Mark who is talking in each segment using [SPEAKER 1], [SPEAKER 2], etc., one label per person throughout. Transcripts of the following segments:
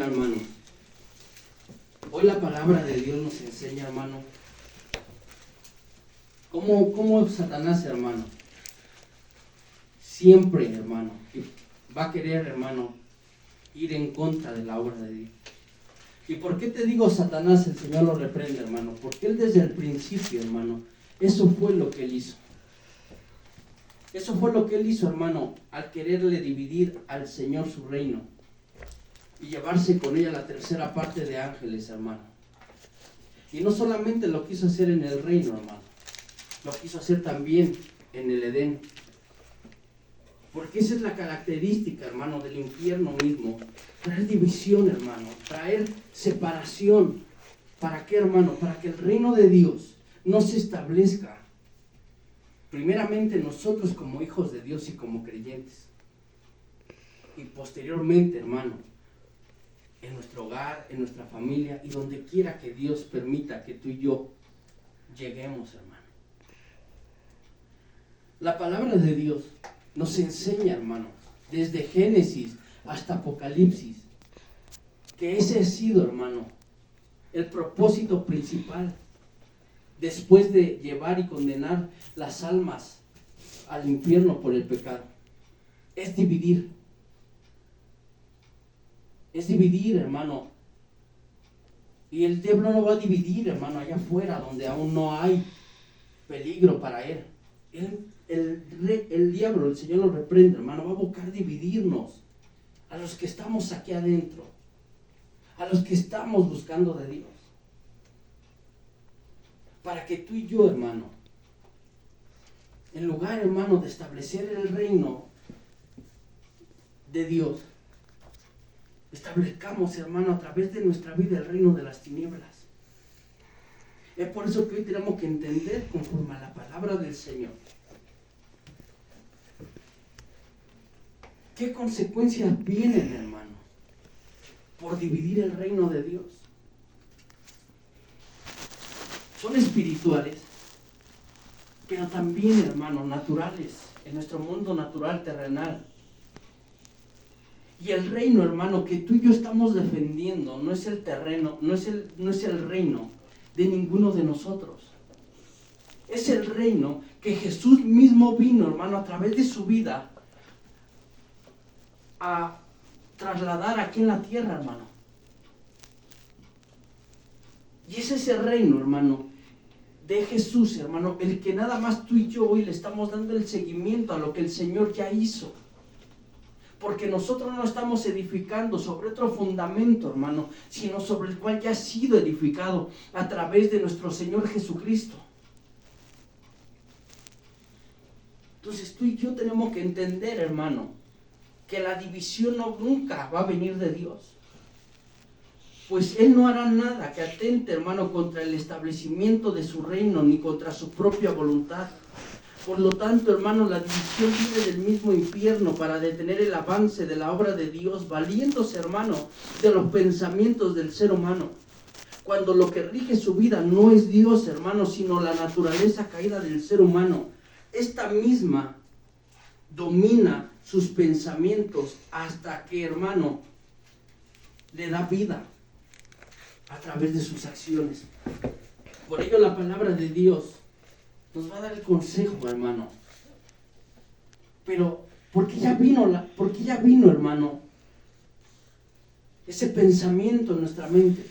[SPEAKER 1] Hermano, hoy la palabra de Dios nos enseña, hermano, cómo Satanás, hermano, siempre, hermano, va a querer, hermano, ir en contra de la obra de Dios. ¿Y por qué te digo Satanás? El Señor lo reprende, hermano, porque Él desde el principio, hermano, eso fue lo que Él hizo. Eso fue lo que Él hizo, hermano, al quererle dividir al Señor su reino y llevarse con ella la tercera parte de ángeles, hermano. Y no solamente lo quiso hacer en el reino, hermano, lo quiso hacer también en el Edén. Porque esa es la característica, hermano, del infierno mismo. Traer división, hermano, traer separación. ¿Para qué, hermano? Para que el reino de Dios no se establezca. Primeramente nosotros como hijos de Dios y como creyentes. Y posteriormente, hermano, en nuestro hogar, en nuestra familia y donde quiera que Dios permita que tú y yo lleguemos, hermano. La palabra de Dios nos enseña, hermano, desde Génesis hasta Apocalipsis, que ese ha sido, hermano, el propósito principal después de llevar y condenar las almas al infierno por el pecado. Es dividir. Es dividir, hermano. Y el diablo no va a dividir, hermano, allá afuera, donde aún no hay peligro para él. El diablo, el Señor lo reprende, hermano, va a buscar dividirnos a los que estamos aquí adentro, a los que estamos buscando de Dios. Para que tú y yo, hermano, en lugar, hermano, de establecer el reino de Dios, establezcamos, hermano, a través de nuestra vida el reino de las tinieblas. Es por eso que hoy tenemos que entender conforme a la palabra del Señor. ¿Qué consecuencias vienen, hermano, por dividir el reino de Dios? Son espirituales, pero también, hermano, naturales, en nuestro mundo natural, terrenal. Y el reino, hermano, que tú y yo estamos defendiendo, no es el terreno, no es el reino de ninguno de nosotros. Es el reino que Jesús mismo vino, hermano, a través de su vida, a trasladar aquí en la tierra, hermano. Y ese es el reino, hermano, de Jesús, hermano, el que nada más tú y yo hoy le estamos dando el seguimiento a lo que el Señor ya hizo. Porque nosotros no estamos edificando sobre otro fundamento, hermano, sino sobre el cual ya ha sido edificado a través de nuestro Señor Jesucristo. Entonces tú y yo tenemos que entender, hermano, que la división nunca va a venir de Dios. Pues Él no hará nada que atente, hermano, contra el establecimiento de su reino, ni contra su propia voluntad. Por lo tanto, hermano, la división viene del mismo infierno para detener el avance de la obra de Dios, valiéndose, hermano, de los pensamientos del ser humano. Cuando lo que rige su vida no es Dios, hermano, sino la naturaleza caída del ser humano. Esta misma domina sus pensamientos hasta que, hermano, le da vida a través de sus acciones. Por ello la palabra de Dios nos va a dar el consejo, hermano. Pero, ¿por qué ya vino, hermano, ese pensamiento en nuestra mente?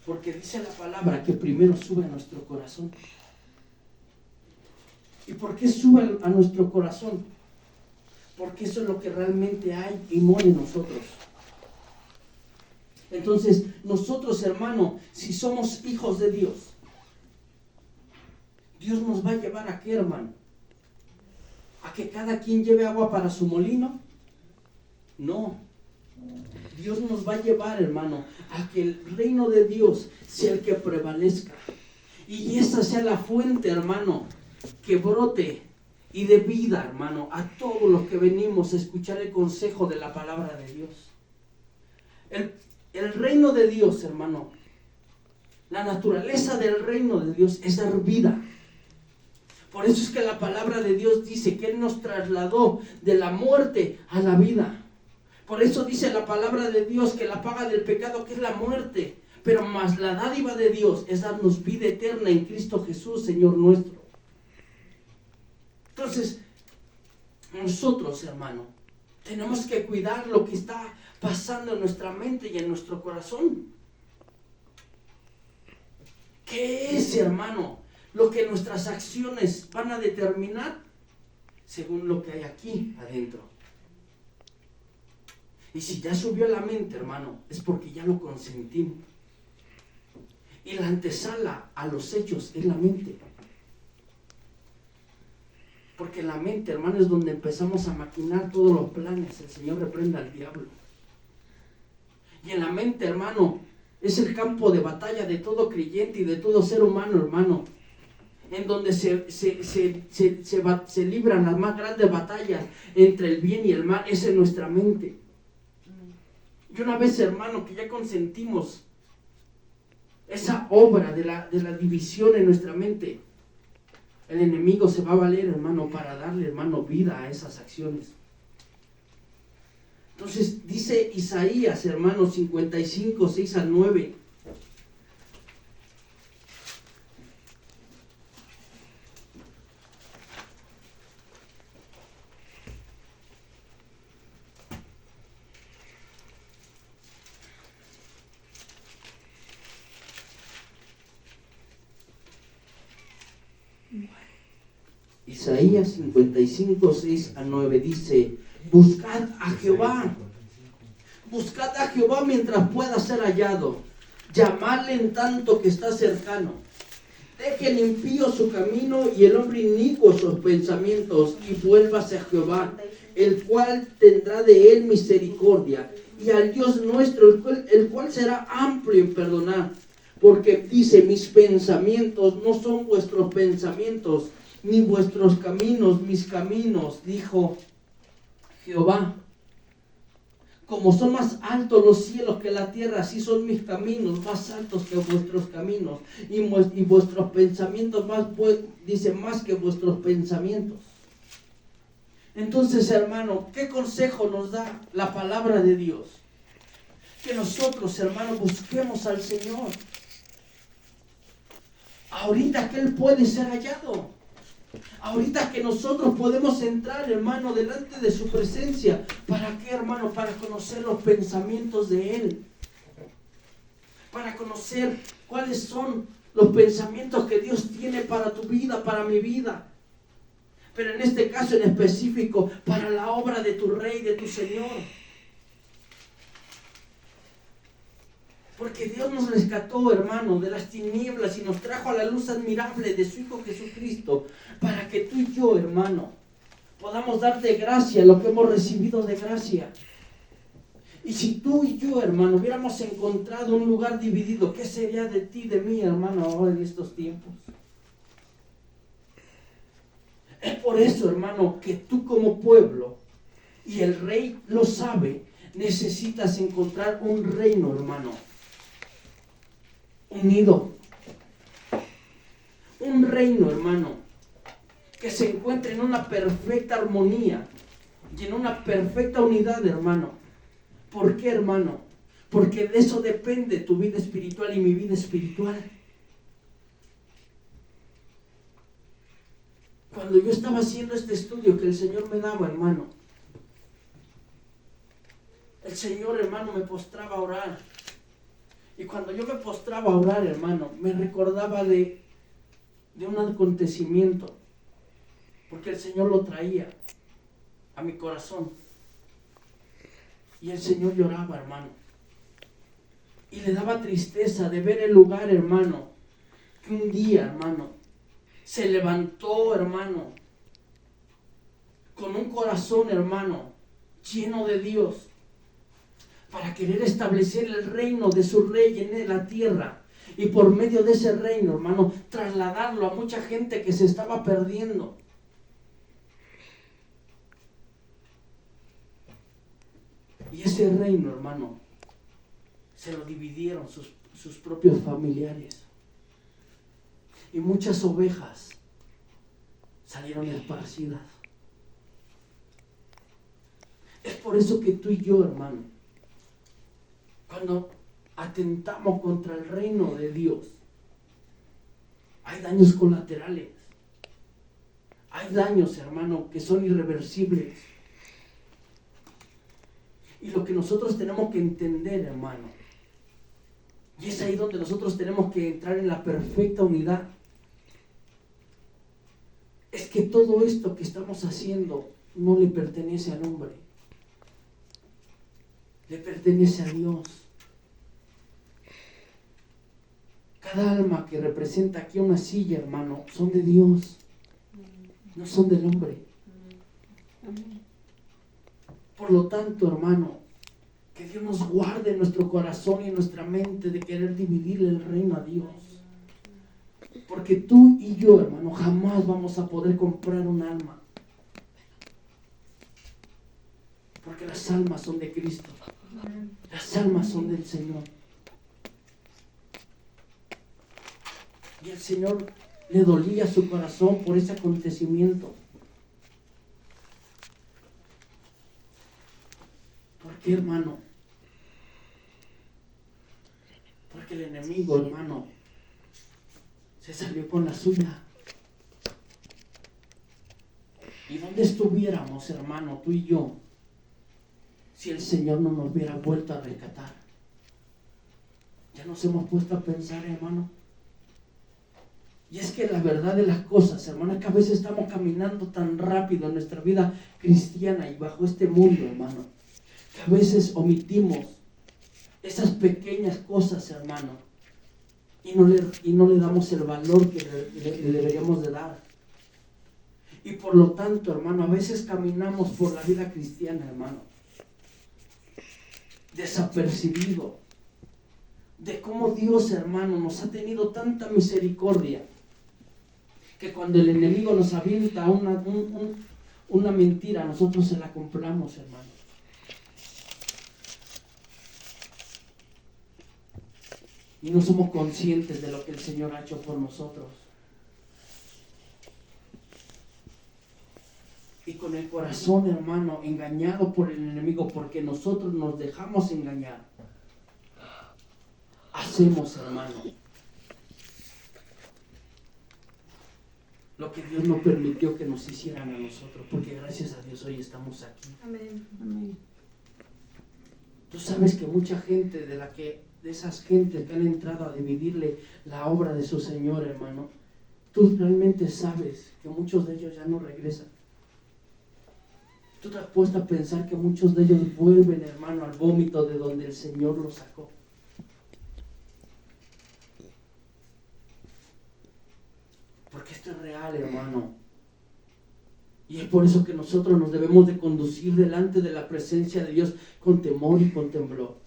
[SPEAKER 1] Porque dice la palabra que primero sube a nuestro corazón. ¿Y por qué sube a nuestro corazón? Porque eso es lo que realmente hay y mora en nosotros. Entonces, nosotros, hermano, si somos hijos de Dios, Dios nos va a llevar a qué, hermano? ¿A que cada quien lleve agua para su molino? No. Dios nos va a llevar, hermano, a que el reino de Dios sea el que prevalezca. Y esa sea la fuente, hermano, que brote y de vida, hermano, a todos los que venimos a escuchar el consejo de la palabra de Dios. El reino de Dios, hermano, la naturaleza del reino de Dios es dar vida. Por eso es que la palabra de Dios dice que Él nos trasladó de la muerte a la vida. Por eso dice la palabra de Dios que la paga del pecado, que es la muerte, pero más la dádiva de Dios es darnos vida eterna en Cristo Jesús, Señor nuestro. Entonces, nosotros, hermano, tenemos que cuidar lo que está pasando en nuestra mente y en nuestro corazón. ¿Qué es, hermano, lo que nuestras acciones van a determinar? Según lo que hay aquí adentro. Y si ya subió a la mente, hermano, es porque ya lo consentimos. Y la antesala a los hechos es la mente. Porque la mente, hermano, es donde empezamos a maquinar todos los planes. El Señor reprenda al diablo. Y en la mente, hermano, es el campo de batalla de todo creyente y de todo ser humano, hermano. En donde se libran las más grandes batallas entre el bien y el mal. Es en nuestra mente. Y una vez, hermano, que ya consentimos esa obra de la división en nuestra mente, el enemigo se va a valer, hermano, para darle, hermano, vida a esas acciones. Entonces dice Isaías, hermano, 55, 6 al 9. Isaías 55, 6 a 9 dice: buscad a Jehová mientras pueda ser hallado, llamadle en tanto que está cercano. Deje el impío su camino y el hombre inicuo sus pensamientos, y vuélvase a Jehová, el cual tendrá de él misericordia, y al Dios nuestro, el cual será amplio en perdonar. Porque dice: mis pensamientos no son vuestros pensamientos, ni vuestros caminos mis caminos, dijo Jehová. Como son más altos los cielos que la tierra, así son mis caminos más altos que vuestros caminos, y vuestros pensamientos más que vuestros pensamientos. Entonces, hermano, ¿qué consejo nos da la palabra de Dios? Que nosotros, hermano, busquemos al Señor ahorita que Él puede ser hallado. Ahorita que nosotros podemos entrar, hermano, delante de su presencia. ¿Para qué, hermano? Para conocer los pensamientos de Él. Para conocer cuáles son los pensamientos que Dios tiene para tu vida, para mi vida. Pero en este caso en específico, para la obra de tu Rey, de tu Señor. Porque Dios nos rescató, hermano, de las tinieblas y nos trajo a la luz admirable de su Hijo Jesucristo, para que tú y yo, hermano, podamos dar de gracia lo que hemos recibido de gracia. Y si tú y yo, hermano, hubiéramos encontrado un lugar dividido, ¿qué sería de ti y de mí, hermano, ahora en estos tiempos? Es por eso, hermano, que tú como pueblo, y el Rey lo sabe, necesitas encontrar un reino, hermano, unido. Un reino, hermano, que se encuentre en una perfecta armonía y en una perfecta unidad, hermano. ¿Por qué, hermano? Porque de eso depende tu vida espiritual y mi vida espiritual. Cuando yo estaba haciendo este estudio que el Señor me daba, hermano, el Señor, hermano, me postraba a orar. Y cuando yo me postraba a orar, hermano, me recordaba de un acontecimiento, porque el Señor lo traía a mi corazón. Y el Señor lloraba, hermano. Y le daba tristeza de ver el lugar, hermano, que un día, hermano, se levantó, hermano, con un corazón, hermano, lleno de Dios, para querer establecer el reino de su Rey en la tierra. Y por medio de ese reino, hermano, trasladarlo a mucha gente que se estaba perdiendo. Y ese reino, hermano, se lo dividieron sus propios familiares. Y muchas ovejas salieron esparcidas. Es por eso que tú y yo, hermano, cuando atentamos contra el reino de Dios, hay daños colaterales. Hay daños, hermano, que son irreversibles. Y lo que nosotros tenemos que entender, hermano, y es ahí donde nosotros tenemos que entrar en la perfecta unidad, es que todo esto que estamos haciendo no le pertenece al hombre, le pertenece a Dios. Cada alma que representa aquí una silla, hermano, son de Dios, no son del hombre. Por lo tanto, hermano, que Dios nos guarde en nuestro corazón y en nuestra mente de querer dividir el reino a Dios. Porque tú y yo, hermano, jamás vamos a poder comprar un alma. Porque las almas son de Cristo. Las almas son del Señor. Y el Señor le dolía su corazón por ese acontecimiento. ¿Por qué, hermano? Porque el enemigo, hermano, se salió con la suya. ¿Y dónde estuviéramos, hermano, tú y yo, si el Señor no nos hubiera vuelto a rescatar? Ya nos hemos puesto a pensar, hermano. Y es que la verdad de las cosas, hermano, es que a veces estamos caminando tan rápido en nuestra vida cristiana y bajo este mundo, hermano, que a veces omitimos esas pequeñas cosas, hermano, y no le damos el valor que le deberíamos de dar. Y por lo tanto, hermano, a veces caminamos por la vida cristiana, hermano, desapercibido de cómo Dios, hermano, nos ha tenido tanta misericordia, que cuando el enemigo nos avienta una mentira, nosotros se la compramos, hermano. Y no somos conscientes de lo que el Señor ha hecho por nosotros. Y con el corazón, hermano, engañado por el enemigo, porque nosotros nos dejamos engañar, hacemos, hermano, lo que Dios no permitió que nos hicieran a nosotros, porque gracias a Dios hoy estamos aquí.
[SPEAKER 2] Amén. Amén.
[SPEAKER 1] Tú sabes que mucha gente de esas gentes que han entrado a dividirle la obra de su Señor, hermano, tú realmente sabes que muchos de ellos ya no regresan. Tú te has puesto a pensar que muchos de ellos vuelven, hermano, al vómito de donde el Señor los sacó. Porque esto es real, hermano. Y es por eso que nosotros nos debemos de conducir delante de la presencia de Dios con temor y con temblor.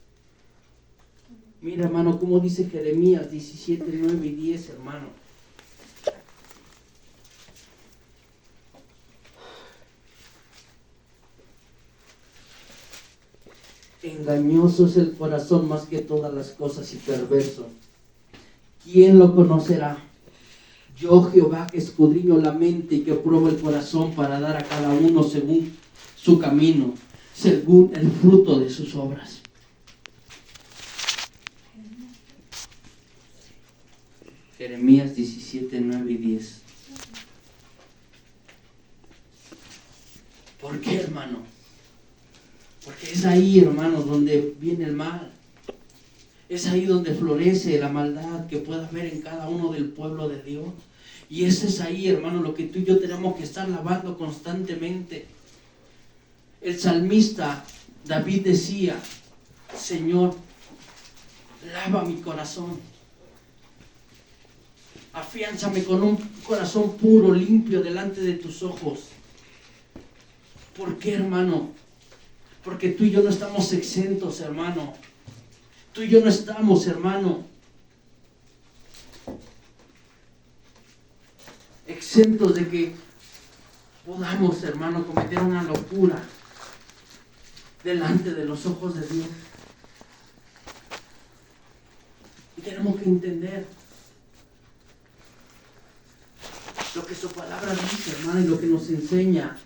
[SPEAKER 1] Mira, hermano, como dice Jeremías 17, 9 y 10, hermano. Engañoso es el corazón más que todas las cosas y perverso. ¿Quién lo conocerá? Yo, Jehová, que escudriño la mente y que pruebo el corazón para dar a cada uno según su camino, según el fruto de sus obras. Jeremías 17, 9 y 10. ¿Por qué, hermano? Porque es ahí, hermano, donde viene el mal. Es ahí donde florece la maldad que pueda haber en cada uno del pueblo de Dios. Y ese es ahí, hermano, lo que tú y yo tenemos que estar lavando constantemente. El salmista David decía: Señor, lava mi corazón. Afiánzame con un corazón puro, limpio delante de tus ojos. ¿Por qué, hermano? Porque tú y yo no estamos exentos, hermano. Tú y yo no estamos, hermano, exentos de que podamos, hermano, cometer una locura delante de los ojos de Dios. Y tenemos que entender lo que su palabra dice, hermano, y lo que nos enseña.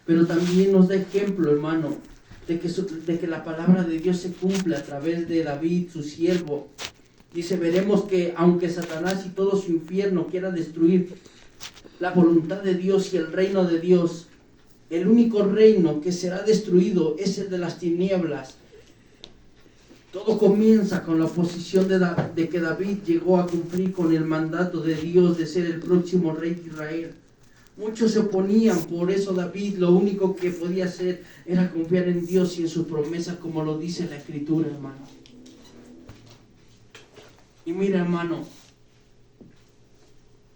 [SPEAKER 1] Pero también nos da ejemplo, hermano, de que la palabra de Dios se cumple a través de David, su siervo. Dice, veremos que aunque Satanás y todo su infierno quiera destruir la voluntad de Dios y el reino de Dios, el único reino que será destruido es el de las tinieblas. Todo comienza con la oposición de que David llegó a cumplir con el mandato de Dios de ser el próximo rey de Israel. Muchos se oponían, por eso David lo único que podía hacer era confiar en Dios y en sus promesas, como lo dice la Escritura, hermano. Y mira, hermano,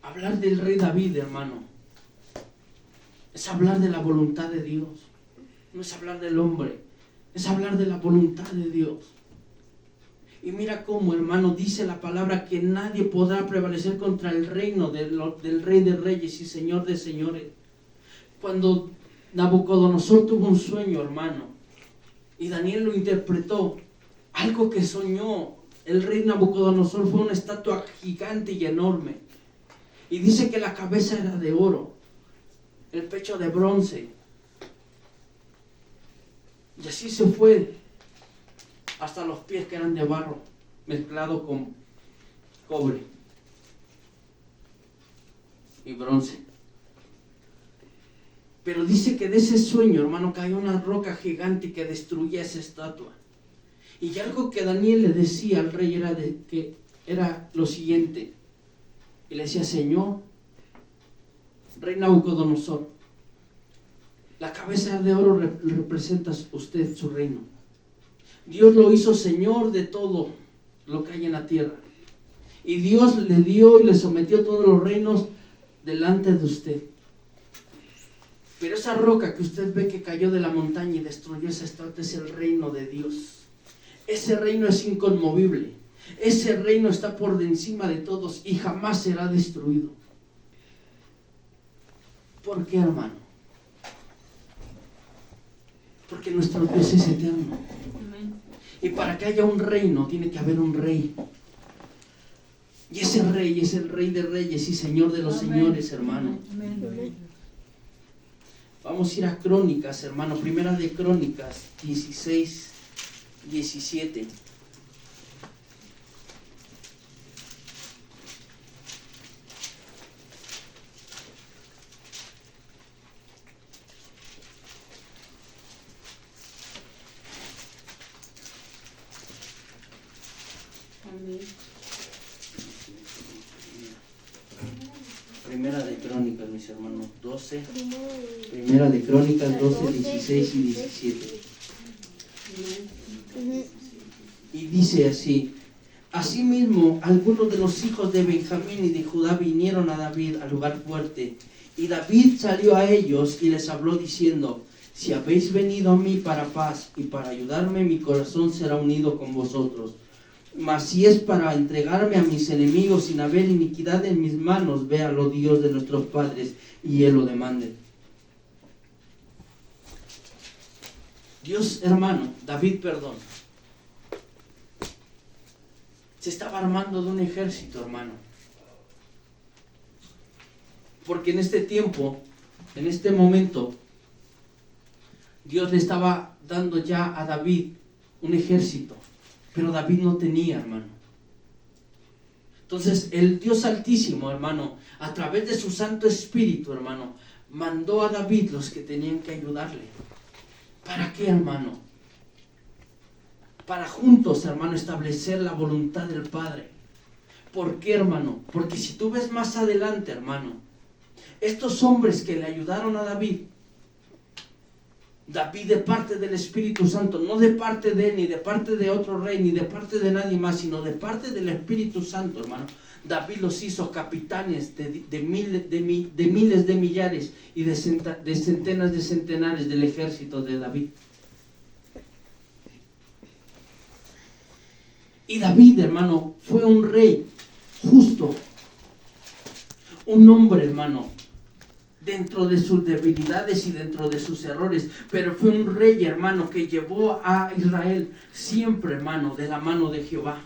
[SPEAKER 1] hablar del rey David, hermano, es hablar de la voluntad de Dios. No es hablar del hombre, es hablar de la voluntad de Dios. Y mira cómo, hermano, dice la palabra que nadie podrá prevalecer contra el reino del Rey de Reyes y Señor de Señores. Cuando Nabucodonosor tuvo un sueño, hermano, y Daniel lo interpretó, algo que soñó el rey Nabucodonosor fue una estatua gigante y enorme. Y dice que la cabeza era de oro, el pecho de bronce. Y así se fue hasta los pies, que eran de barro mezclado con cobre y bronce. Pero dice que de ese sueño, hermano, cayó una roca gigante que destruía esa estatua. Y algo que Daniel le decía al rey era lo siguiente. Y le decía, Señor, rey Nabucodonosor, la cabeza de oro representa usted su reino. Dios lo hizo Señor de todo lo que hay en la tierra. Y Dios le dio y le sometió todos los reinos delante de usted. Pero esa roca que usted ve que cayó de la montaña y destruyó esa estatua es el reino de Dios. Ese reino es inconmovible. Ese reino está por encima de todos y jamás será destruido. ¿Por qué, hermano? Porque nuestro Dios es eterno. Y para que haya un reino, tiene que haber un rey. Y ese rey es el Rey de Reyes y Señor de los Señores, hermano. Vamos a ir a Crónicas, hermano. Primera de Crónicas 16, 17. Primera de Crónicas, mis hermanos, 12. Primera de Crónicas 12, 16 y 17. Y dice así: Asimismo, algunos de los hijos de Benjamín y de Judá vinieron a David al lugar fuerte. Y David salió a ellos y les habló diciendo: Si habéis venido a mí para paz y para ayudarme, mi corazón será unido con vosotros. Mas si es para entregarme a mis enemigos sin haber iniquidad en mis manos, véalo Dios de nuestros padres y Él lo demande. Dios, hermano, David, perdón, se estaba armando de un ejército, hermano. Porque en este tiempo, en este momento, Dios le estaba dando ya a David un ejército. Pero David no tenía, hermano. Entonces el Dios Altísimo, hermano, a través de su Santo Espíritu, hermano, mandó a David los que tenían que ayudarle. ¿Para qué, hermano? Para juntos, hermano, establecer la voluntad del Padre. ¿Por qué, hermano? Porque si tú ves más adelante, hermano, estos hombres que le ayudaron a David de parte del Espíritu Santo, no de parte de él, ni de parte de otro rey, ni de parte de nadie más, sino de parte del Espíritu Santo, hermano. David los hizo capitanes de miles de millares y de centenas de centenares del ejército de David. Y David, hermano, fue un rey justo, un hombre, hermano, dentro de sus debilidades y dentro de sus errores, pero fue un rey, hermano, que llevó a Israel siempre, hermano, de la mano de Jehová.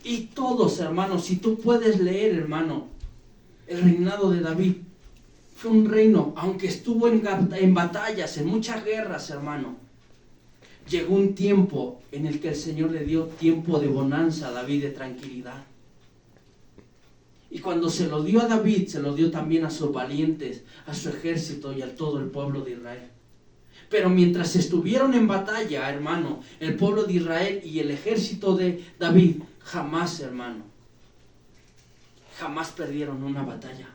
[SPEAKER 1] Y todos, hermanos, si tú puedes leer, hermano, el reinado de David, Fue un reino, aunque estuvo en batallas, en muchas guerras, hermano. Llegó un tiempo en el que el Señor le dio tiempo de bonanza a David, de tranquilidad. Y cuando se lo dio a David, se lo dio también a sus valientes, a su ejército y a todo el pueblo de Israel. Pero mientras estuvieron en batalla, hermano, el pueblo de Israel y el ejército de David, jamás, hermano, jamás perdieron una batalla.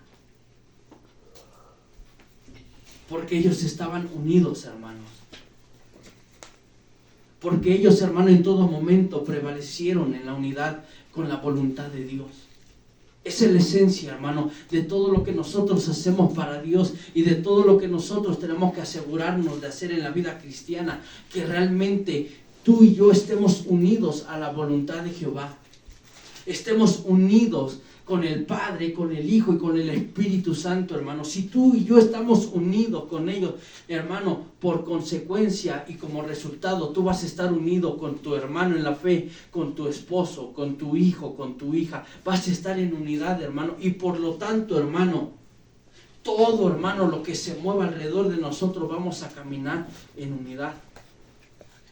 [SPEAKER 1] Porque ellos estaban unidos, hermanos. Porque ellos, hermano, en todo momento prevalecieron en la unidad con la voluntad de Dios. Esa es la esencia, hermano, de todo lo que nosotros hacemos para Dios y de todo lo que nosotros tenemos que asegurarnos de hacer en la vida cristiana, que realmente tú y yo estemos unidos a la voluntad de Jehová. Estemos unidos con el Padre, con el Hijo y con el Espíritu Santo, hermano. Si tú y yo estamos unidos con ellos, hermano, por consecuencia y como resultado, tú vas a estar unido con tu hermano en la fe, con tu esposo, con tu hijo, con tu hija. Vas a estar en unidad, hermano. Y por lo tanto, hermano, todo, hermano, lo que se mueva alrededor de nosotros, vamos a caminar en unidad.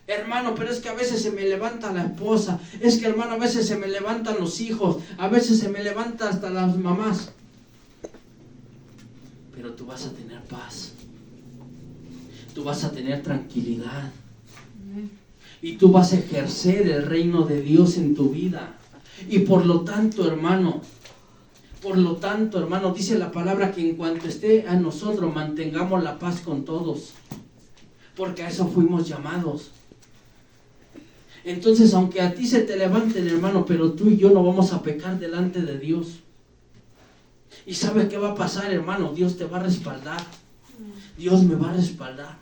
[SPEAKER 1] Hermano, pero es que a veces se me levanta la esposa, es que, hermano, a veces se me levantan los hijos, a veces se me levanta hasta las mamás. Pero tú vas a tener paz, tú vas a tener tranquilidad y tú vas a ejercer el reino de Dios en tu vida. Y por lo tanto, hermano, dice la palabra que en cuanto esté a nosotros, mantengamos la paz con todos, porque a eso fuimos llamados. Entonces, aunque a ti se te levanten, hermano, pero tú y yo no vamos a pecar delante de Dios. ¿Y sabes qué va a pasar, hermano? Dios te va a respaldar. Dios me va a respaldar.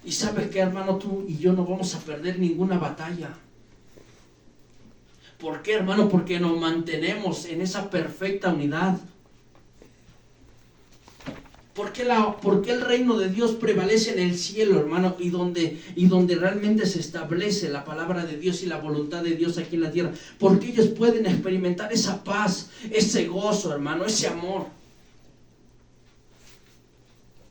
[SPEAKER 1] ¿Y sabes qué, hermano? Tú y yo no vamos a perder ninguna batalla. ¿Por qué, hermano? Porque nos mantenemos en esa perfecta unidad. ¿Por qué el reino de Dios prevalece en el cielo, hermano? Y donde realmente se establece la palabra de Dios y la voluntad de Dios aquí en la tierra. Porque ellos pueden experimentar esa paz, ese gozo, hermano, ese amor.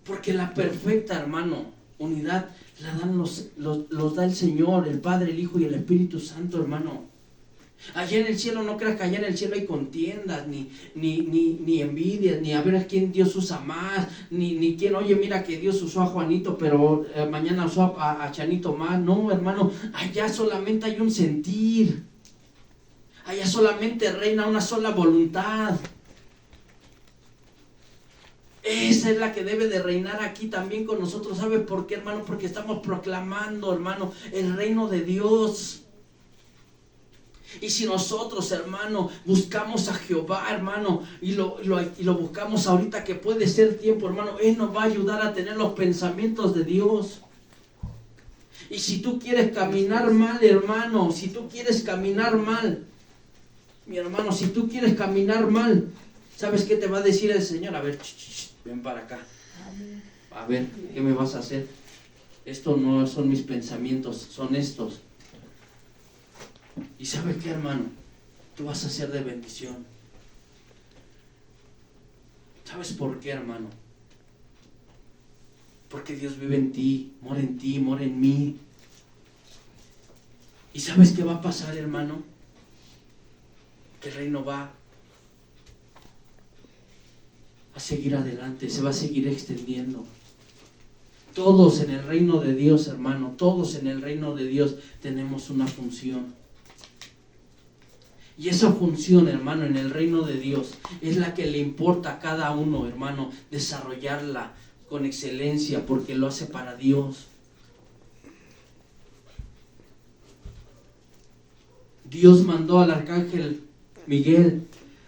[SPEAKER 1] Porque la perfecta, hermano, unidad la dan los da el Señor, el Padre, el Hijo y el Espíritu Santo, hermano. Allá en el cielo, no creas que allá en el cielo hay contiendas, ni envidias, ni a ver a quién Dios usa más, ni quién, oye, mira que Dios usó a Juanito, pero mañana usó a Chanito más. No, hermano, allá solamente hay un sentir. Allá solamente reina una sola voluntad. Esa es la que debe de reinar aquí también con nosotros. ¿Sabes por qué, hermano? Porque estamos proclamando, hermano, el reino de Dios. Y si nosotros, hermano, buscamos a Jehová, hermano, y lo buscamos ahorita que puede ser tiempo, hermano, Él nos va a ayudar a tener los pensamientos de Dios. Y si tú quieres caminar mal, hermano, si tú quieres caminar mal, mi hermano, si tú quieres caminar mal, ¿sabes qué te va a decir el Señor? A ver, ven para acá. A ver, ¿qué me vas a hacer? Estos no son mis pensamientos, son estos. Y ¿sabes qué, hermano? Tú vas a ser de bendición. ¿Sabes por qué, hermano? Porque Dios vive en ti, mora en mí. ¿Y sabes qué va a pasar, hermano? Que el reino va a seguir adelante, se va a seguir extendiendo. Todos en el reino de Dios, hermano, todos en el reino de Dios tenemos una función. Y esa función, hermano, en el reino de Dios es la que le importa a cada uno, hermano, desarrollarla con excelencia, porque lo hace para Dios. Dios mandó al arcángel Miguel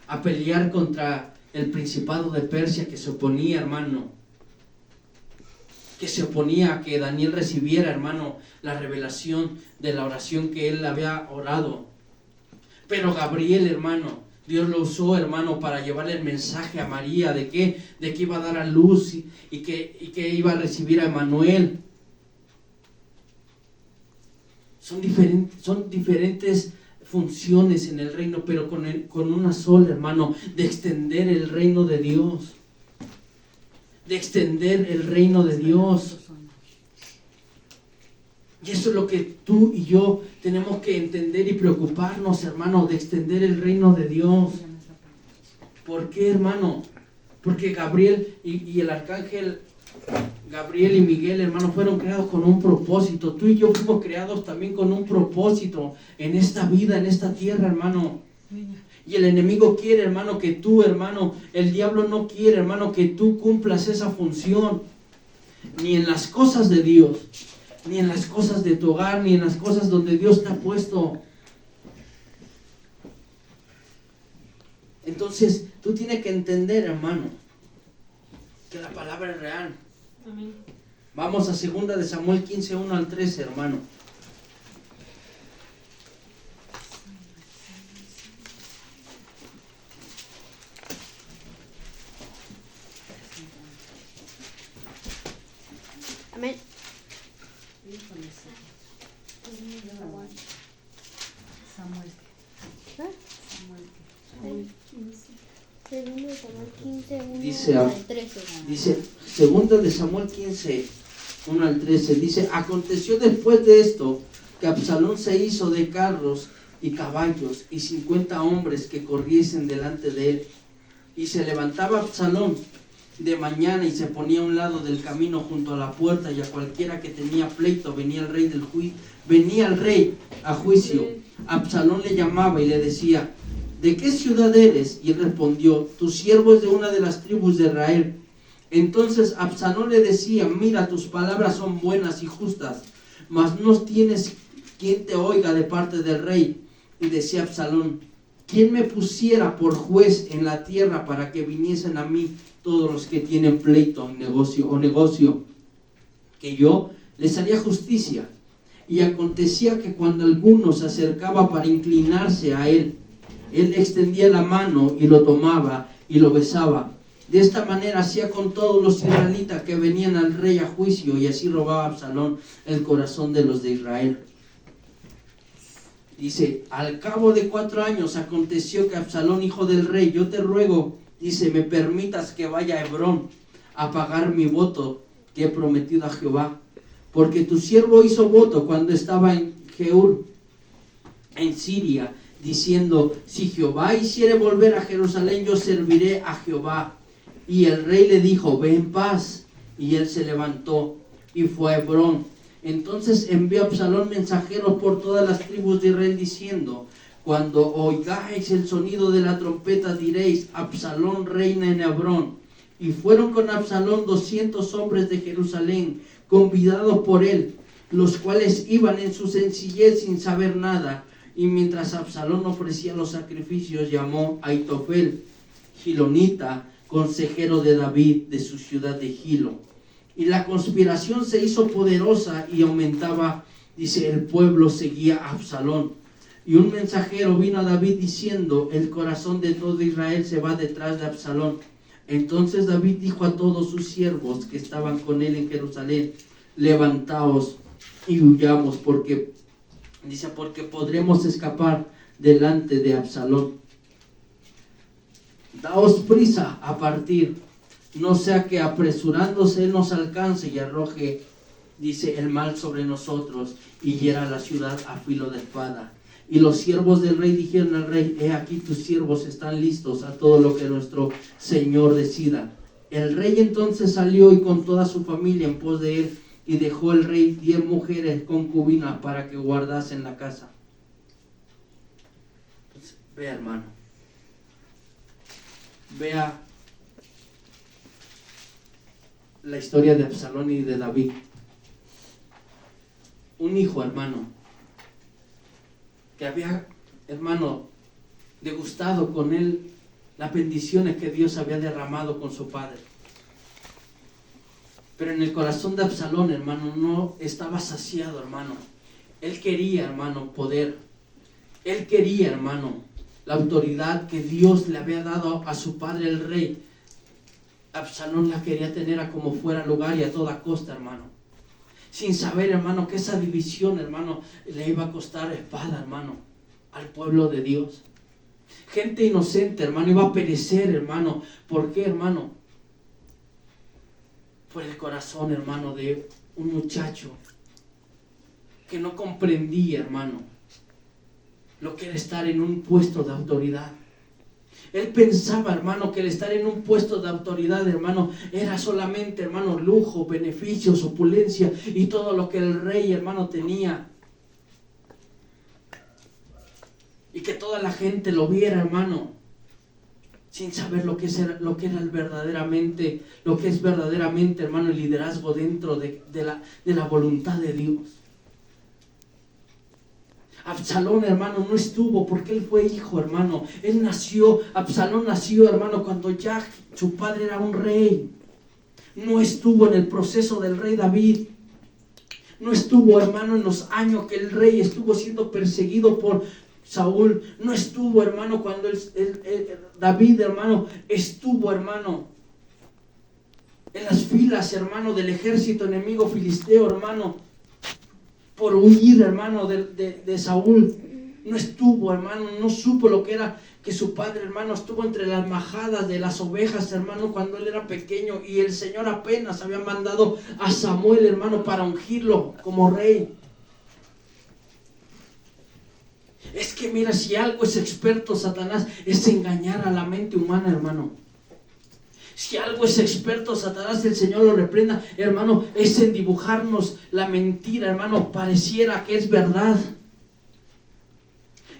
[SPEAKER 1] a pelear contra el principado de Persia que se oponía, hermano, que se oponía a que Daniel recibiera, hermano, la revelación de la oración que él había orado. Pero Gabriel, hermano, Dios lo usó, hermano, para llevarle el mensaje a María de que iba a dar a luz y que iba a recibir a Emmanuel. Son diferentes funciones en el reino, pero con una sola, hermano, de extender el reino de Dios. de extender el reino de Dios. Y eso es lo que tú y yo tenemos que entender y preocuparnos, hermano, de extender el reino de Dios. ¿Por qué, hermano? Porque Gabriel y el arcángel Gabriel y Miguel, hermano, fueron creados con un propósito. Tú y yo fuimos creados también con un propósito en esta vida, en esta tierra, hermano. Y el enemigo quiere, hermano, que tú, hermano, el diablo no quiere, hermano, que tú cumplas esa función. Ni en las cosas de Dios, ni en las cosas de tu hogar, ni en las cosas donde Dios te ha puesto. Entonces, tú tienes que entender, hermano, que la palabra es real.
[SPEAKER 2] Amén.
[SPEAKER 1] Vamos a 2 de Samuel 15, 1 al 13, hermano.
[SPEAKER 3] Amén.
[SPEAKER 2] Samuel.
[SPEAKER 3] Segundo de Samuel 15, 1
[SPEAKER 1] Dice,
[SPEAKER 3] al 13.
[SPEAKER 1] Dice, 2 de Samuel 15, 1 al 13, dice, aconteció después de esto que Absalón se hizo de carros y caballos y 50 hombres que corriesen delante de él. Y se levantaba Absalón de mañana y se ponía a un lado del camino junto a la puerta, y a cualquiera que tenía pleito venía el rey a juicio. Absalón le llamaba y le decía, ¿de qué ciudad eres? Y él respondió, tu siervo es de una de las tribus de Israel. Entonces Absalón le decía, mira, tus palabras son buenas y justas, mas no tienes quien te oiga de parte del rey. Y decía Absalón, ¿quién me pusiera por juez en la tierra para que viniesen a mí todos los que tienen pleito o negocio? Que yo les haría justicia. Y acontecía que cuando alguno se acercaba para inclinarse a él, él extendía la mano y lo tomaba y lo besaba. De esta manera hacía con todos los israelitas que venían al rey a juicio, y así robaba Absalón el corazón de los de Israel. Dice, al cabo de 4 años aconteció que Absalón, hijo del rey, yo te ruego, dice, me permitas que vaya a Hebrón a pagar mi voto que he prometido a Jehová. Porque tu siervo hizo voto cuando estaba en Geur, en Siria, diciendo, si Jehová hiciere volver a Jerusalén, yo serviré a Jehová. Y el rey le dijo, ve en paz. Y él se levantó y fue a Hebrón. Entonces envió Absalón mensajeros por todas las tribus de Israel, diciendo, cuando oigáis el sonido de la trompeta, diréis, Absalón reina en Hebrón. Y fueron con Absalón 200 hombres de Jerusalén, convidados por él, los cuales iban en su sencillez sin saber nada. Y mientras Absalón ofrecía los sacrificios, llamó a Ahitofel, gilonita, consejero de David, de su ciudad de Gilo. Y la conspiración se hizo poderosa y aumentaba, dice, el pueblo seguía a Absalón. Y un mensajero vino a David diciendo, el corazón de todo Israel se va detrás de Absalón. Entonces David dijo a todos sus siervos que estaban con él en Jerusalén, levantaos y huyamos, porque podremos escapar delante de Absalón. Daos prisa a partir, no sea que apresurándose él nos alcance y arroje, dice, el mal sobre nosotros y hiera la ciudad a filo de espada. Y los siervos del rey dijeron al rey, he aquí tus siervos están listos a todo lo que nuestro Señor decida. El rey entonces salió y con toda su familia en pos de él, y dejó el rey 10 mujeres concubinas para que guardasen la casa. Entonces, vea, hermano, vea la historia de Absalón y de David. Un hijo, hermano, que había, hermano, degustado con él las bendiciones que Dios había derramado con su padre. Pero en el corazón de Absalón, hermano, no estaba saciado, hermano. Él quería, hermano, poder. Él quería, hermano, la autoridad que Dios le había dado a su padre, el rey. Absalón la quería tener a como fuera lugar y a toda costa, hermano. Sin saber, hermano, que esa división, hermano, le iba a costar espada, hermano, al pueblo de Dios. Gente inocente, hermano, iba a perecer, hermano. ¿Por qué, hermano? por el corazón, hermano, de un muchacho que no comprendía, hermano, lo que era estar en un puesto de autoridad. Él pensaba, hermano, que el estar en un puesto de autoridad, hermano, era solamente, hermano, lujo, beneficios, opulencia y todo lo que el rey, hermano, tenía. Y que toda la gente lo viera, hermano, sin saber lo que es verdaderamente, hermano, el liderazgo dentro de la voluntad de Dios. Absalón, hermano, no estuvo porque él fue hijo, hermano. Absalón nació, hermano, cuando ya su padre era un rey. No estuvo en el proceso del rey David. No estuvo, hermano, en los años que el rey estuvo siendo perseguido por Saúl. No estuvo, hermano, cuando David, hermano, estuvo, hermano, en las filas, hermano, del ejército enemigo filisteo, hermano, por huir, hermano, de Saúl. No estuvo, hermano, no supo lo que era que su padre, hermano, estuvo entre las majadas de las ovejas, hermano, cuando él era pequeño, y el Señor apenas había mandado a Samuel, hermano, para ungirlo como rey. Es que mira, si algo es experto Satanás, es engañar a la mente humana, hermano. Si algo es experto Satanás, el Señor lo reprenda, hermano, es en dibujarnos la mentira, hermano, pareciera que es verdad.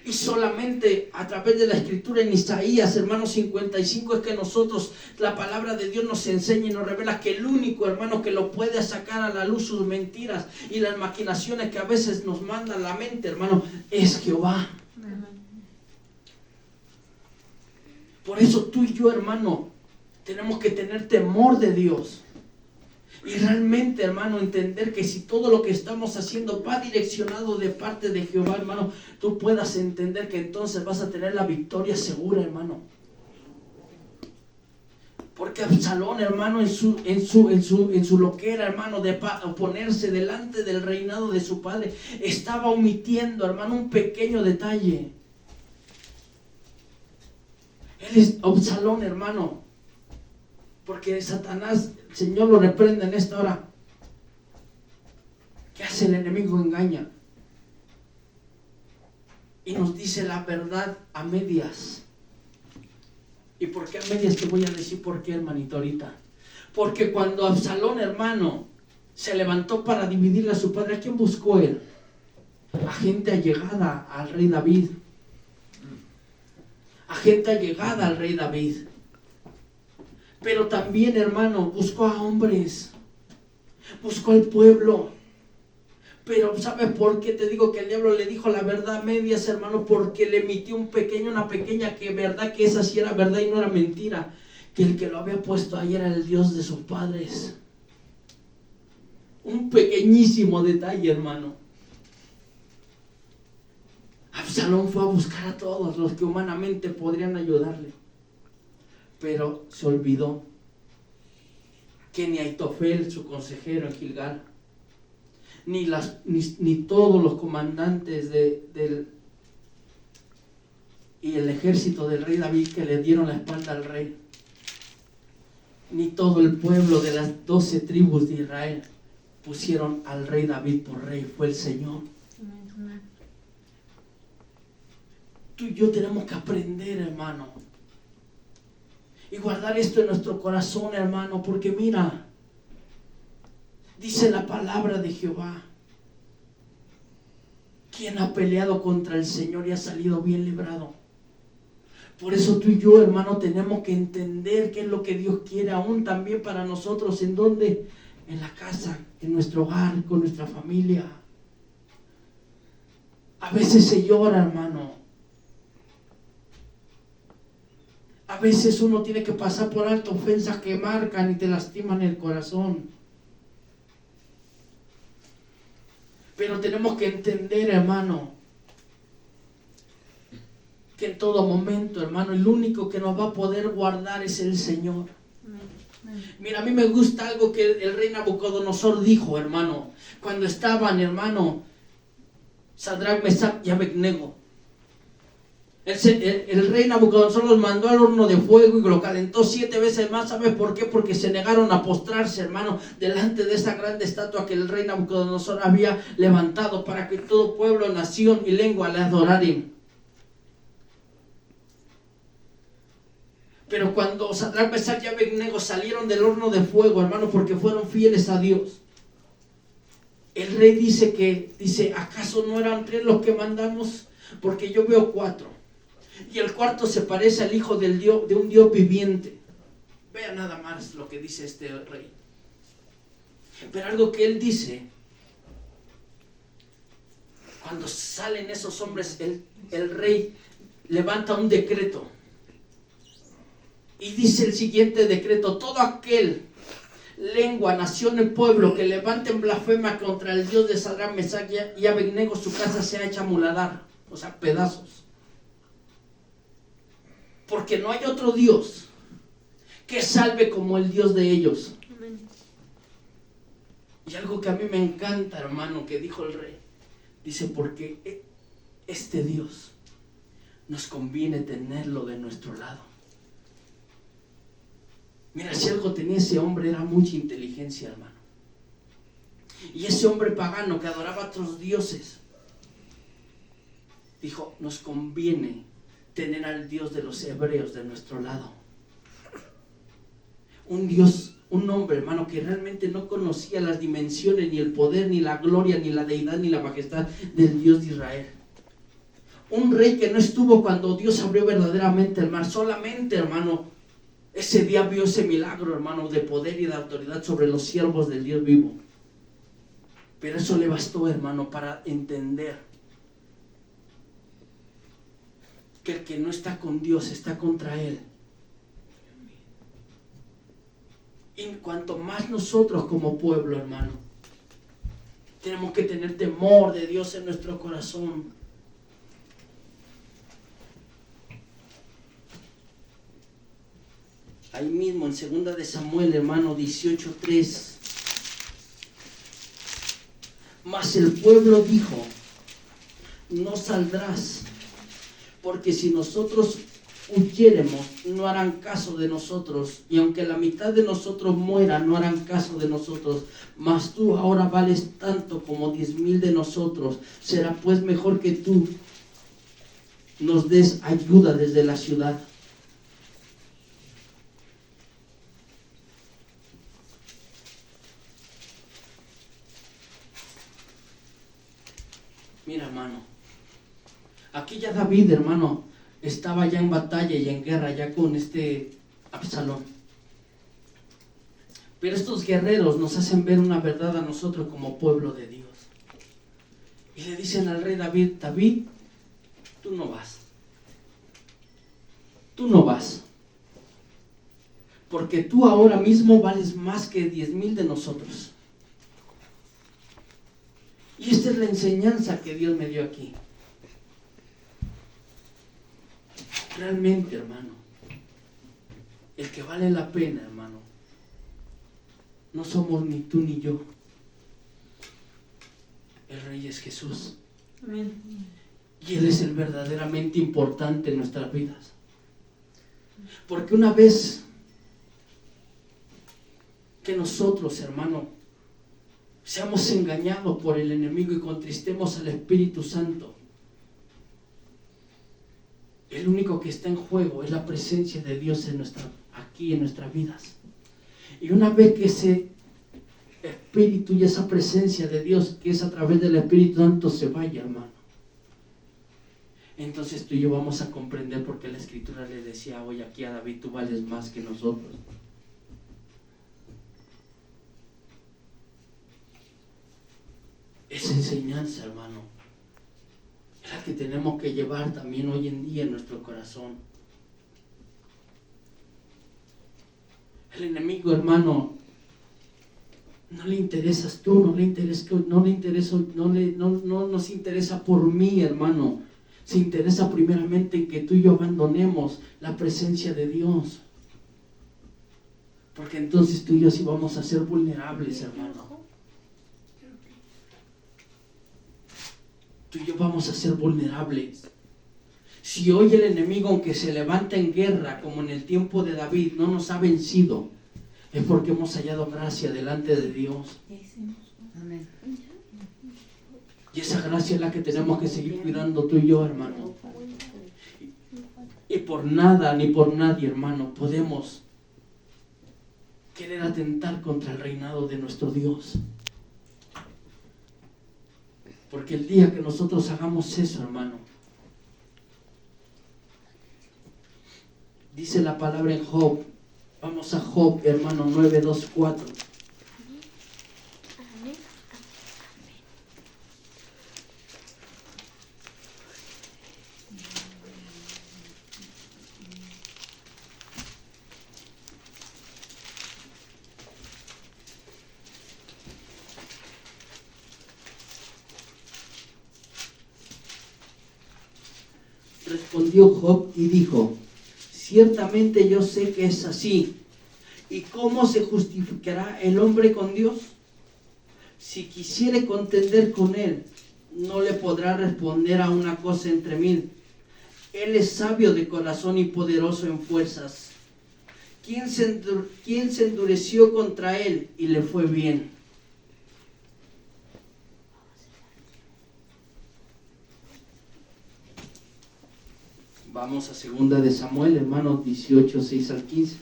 [SPEAKER 1] Y solamente a través de la escritura en Isaías, hermano, 55, es que nosotros, la palabra de Dios nos enseña y nos revela que el único, hermano, que lo puede sacar a la luz sus mentiras y las maquinaciones que a veces nos manda la mente, hermano, es Jehová. Por eso tú y yo, hermano, tenemos que tener temor de Dios. Y realmente, hermano, entender que si todo lo que estamos haciendo va direccionado de parte de Jehová, hermano, tú puedas entender que entonces vas a tener la victoria segura, hermano. Porque Absalón, hermano, en su loquera, hermano, de oponerse delante del reinado de su padre, estaba omitiendo, hermano, un pequeño detalle. Él es Absalón, hermano, porque Satanás, el Señor lo reprende en esta hora. ¿Qué hace el enemigo? Engaña. Y nos dice la verdad a medias. ¿Y por qué a medias? Te voy a decir por qué, hermanito, ahorita. Porque cuando Absalón, hermano, se levantó para dividirle a su padre, ¿a quién buscó él? A gente allegada al rey David. A gente allegada al rey David. Pero también, hermano, buscó a hombres, buscó al pueblo. Pero ¿sabes por qué te digo que el diablo le dijo la verdad a medias, hermano? Porque le emitió una pequeña que verdad, que esa sí era verdad y no era mentira. Que el que lo había puesto ahí era el Dios de sus padres. Un pequeñísimo detalle, hermano. Absalón fue a buscar a todos los que humanamente podrían ayudarle. Pero se olvidó que ni Aitofel, su consejero en Gilgal, ni todos los comandantes y el ejército del rey David que le dieron la espalda al rey, ni todo el pueblo de las 12 tribus de Israel pusieron al rey David por rey. Fue el Señor. Tú y yo tenemos que aprender, hermano, y guardar esto en nuestro corazón, hermano, porque mira, dice la palabra de Jehová: ¿quién ha peleado contra el Señor y ha salido bien librado? Por eso tú y yo, hermano, tenemos que entender qué es lo que Dios quiere aún también para nosotros. ¿En dónde? En la casa, en nuestro hogar, con nuestra familia. A veces se llora, hermano. A veces uno tiene que pasar por alto ofensas que marcan y te lastiman el corazón. Pero tenemos que entender, hermano, que en todo momento, hermano, el único que nos va a poder guardar es el Señor. Mira, a mí me gusta algo que el rey Nabucodonosor dijo, hermano, cuando estaban, hermano, Sadrach, Mesach y Abednego. El rey Nabucodonosor los mandó al horno de fuego y lo calentó 7 veces más. ¿Sabes por qué? Porque se negaron a postrarse, hermano, delante de esa grande estatua que el rey Nabucodonosor había levantado para que todo pueblo, nación y lengua le adoraran. Pero cuando Sadrach, Mesach y Abednego salieron del horno de fuego, hermano, porque fueron fieles a Dios, el rey dice, ¿acaso no eran 3 los que mandamos? Porque yo veo 4. Y el cuarto se parece al hijo de un Dios viviente. Vea nada más lo que dice este rey. Pero algo que él dice, cuando salen esos hombres, el rey levanta un decreto. Y dice el siguiente decreto: todo aquel lengua, nación y pueblo que levanten blasfema contra el Dios de Sadrach, Mesach y Abednego, su casa sea hecha muladar, o sea, pedazos. Porque no hay otro Dios que salve como el Dios de ellos.
[SPEAKER 2] Amén.
[SPEAKER 1] Y algo que a mí me encanta, hermano, que dijo el rey, dice, porque este Dios nos conviene tenerlo de nuestro lado. Mira, si algo tenía ese hombre era mucha inteligencia, hermano. Y ese hombre pagano que adoraba a otros dioses dijo, nos conviene tener al Dios de los hebreos de nuestro lado. Un Dios, un hombre, hermano, que realmente no conocía las dimensiones, ni el poder, ni la gloria, ni la deidad, ni la majestad del Dios de Israel. Un rey que no estuvo cuando Dios abrió verdaderamente el mar. Solamente, hermano, ese día vio ese milagro, hermano, de poder y de autoridad sobre los siervos del Dios vivo. Pero eso le bastó, hermano, para entender que el que no está con Dios está contra Él. Y cuanto más nosotros como pueblo, hermano, tenemos que tener temor de Dios en nuestro corazón. Ahí mismo en 2 de Samuel, hermano, 18:3. Mas el pueblo dijo, no saldrás, porque si nosotros huyéremos, no harán caso de nosotros, y aunque la mitad de nosotros muera, no harán caso de nosotros. Mas tú ahora vales tanto como 10,000 de nosotros. Será pues mejor que tú nos des ayuda desde la ciudad. Mira, hermano, aquí ya David, hermano, estaba ya en batalla y en guerra ya con Absalón. Pero estos guerreros nos hacen ver una verdad a nosotros como pueblo de Dios. Y le dicen al rey David, David, tú no vas. Tú no vas. Porque tú ahora mismo vales más que 10,000 de nosotros. Y esta es la enseñanza que Dios me dio aquí. Realmente, hermano, el que vale la pena, hermano, no somos ni tú ni yo. El Rey es Jesús.
[SPEAKER 2] Amén.
[SPEAKER 1] Y Él es el verdaderamente importante en nuestras vidas. Porque una vez que nosotros, hermano, seamos engañados por el enemigo y contristemos al Espíritu Santo, el único que está en juego es la presencia de Dios aquí en nuestras vidas. Y una vez que ese Espíritu y esa presencia de Dios, que es a través del Espíritu Santo, se vaya, hermano, entonces tú y yo vamos a comprender por qué la Escritura le decía hoy aquí a David, tú vales más que nosotros. Esa enseñanza, hermano, es la que tenemos que llevar también hoy en día en nuestro corazón. El enemigo, hermano, no le interesas tú, no nos interesa por mí, hermano. Se interesa primeramente en que tú y yo abandonemos la presencia de Dios. Porque entonces tú y yo sí vamos a ser vulnerables, hermano. Tú y yo vamos a ser vulnerables. Si hoy el enemigo, aunque se levanta en guerra, como en el tiempo de David, no nos ha vencido, es porque hemos hallado gracia delante de Dios.
[SPEAKER 2] Amén.
[SPEAKER 1] Y esa gracia es la que tenemos que seguir cuidando tú y yo, hermano. Y por nada ni por nadie, hermano, podemos querer atentar contra el reinado de nuestro Dios. Porque el día que nosotros hagamos eso, hermano, dice la palabra en Job. Vamos a Job, hermano, 9, 2, 4.
[SPEAKER 3] Amén.
[SPEAKER 1] Respondió Job y dijo: ciertamente yo sé que es así. ¿Y cómo se justificará el hombre con Dios? Si quisiere contender con él, no le podrá responder a una cosa entre mil. Él es sabio de corazón y poderoso en fuerzas. ¿Quién se endureció contra él y le fue bien? Vamos a 2 de Samuel, hermanos, 18, 6 al 15.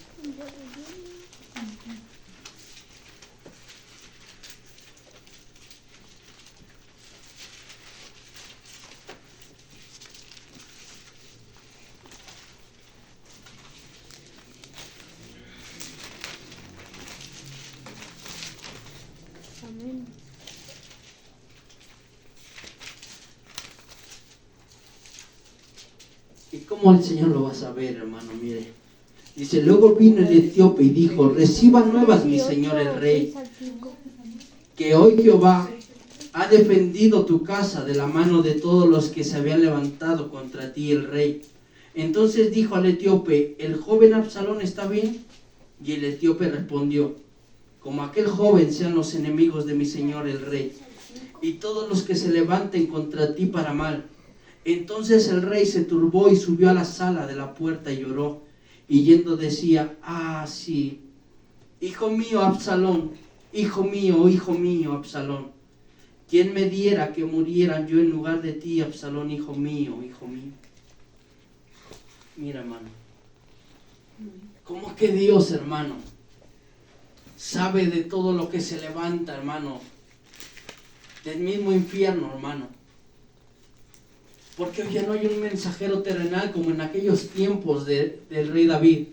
[SPEAKER 3] Amén.
[SPEAKER 1] ¿Y cómo el Señor lo va a saber, hermano? Mire. Dice: luego vino el etíope y dijo: reciba nuevas, mi señor el rey, que hoy Jehová ha defendido tu casa de la mano de todos los que se habían levantado contra ti, el rey. Entonces dijo al etíope: ¿el joven Absalón está bien? Y el etíope respondió: como aquel joven sean los enemigos de mi señor el rey, y todos los que se levanten contra ti para mal. Entonces el rey se turbó y subió a la sala de la puerta y lloró, y yendo decía: ah, sí, hijo mío Absalón, hijo mío Absalón, ¿quién me diera que muriera yo en lugar de ti, Absalón, hijo mío, hijo mío? Mira, hermano, ¿cómo que Dios, hermano, sabe de todo lo que se levanta, hermano, del mismo infierno, hermano? Porque hoy ya no hay un mensajero terrenal como en aquellos tiempos del rey David.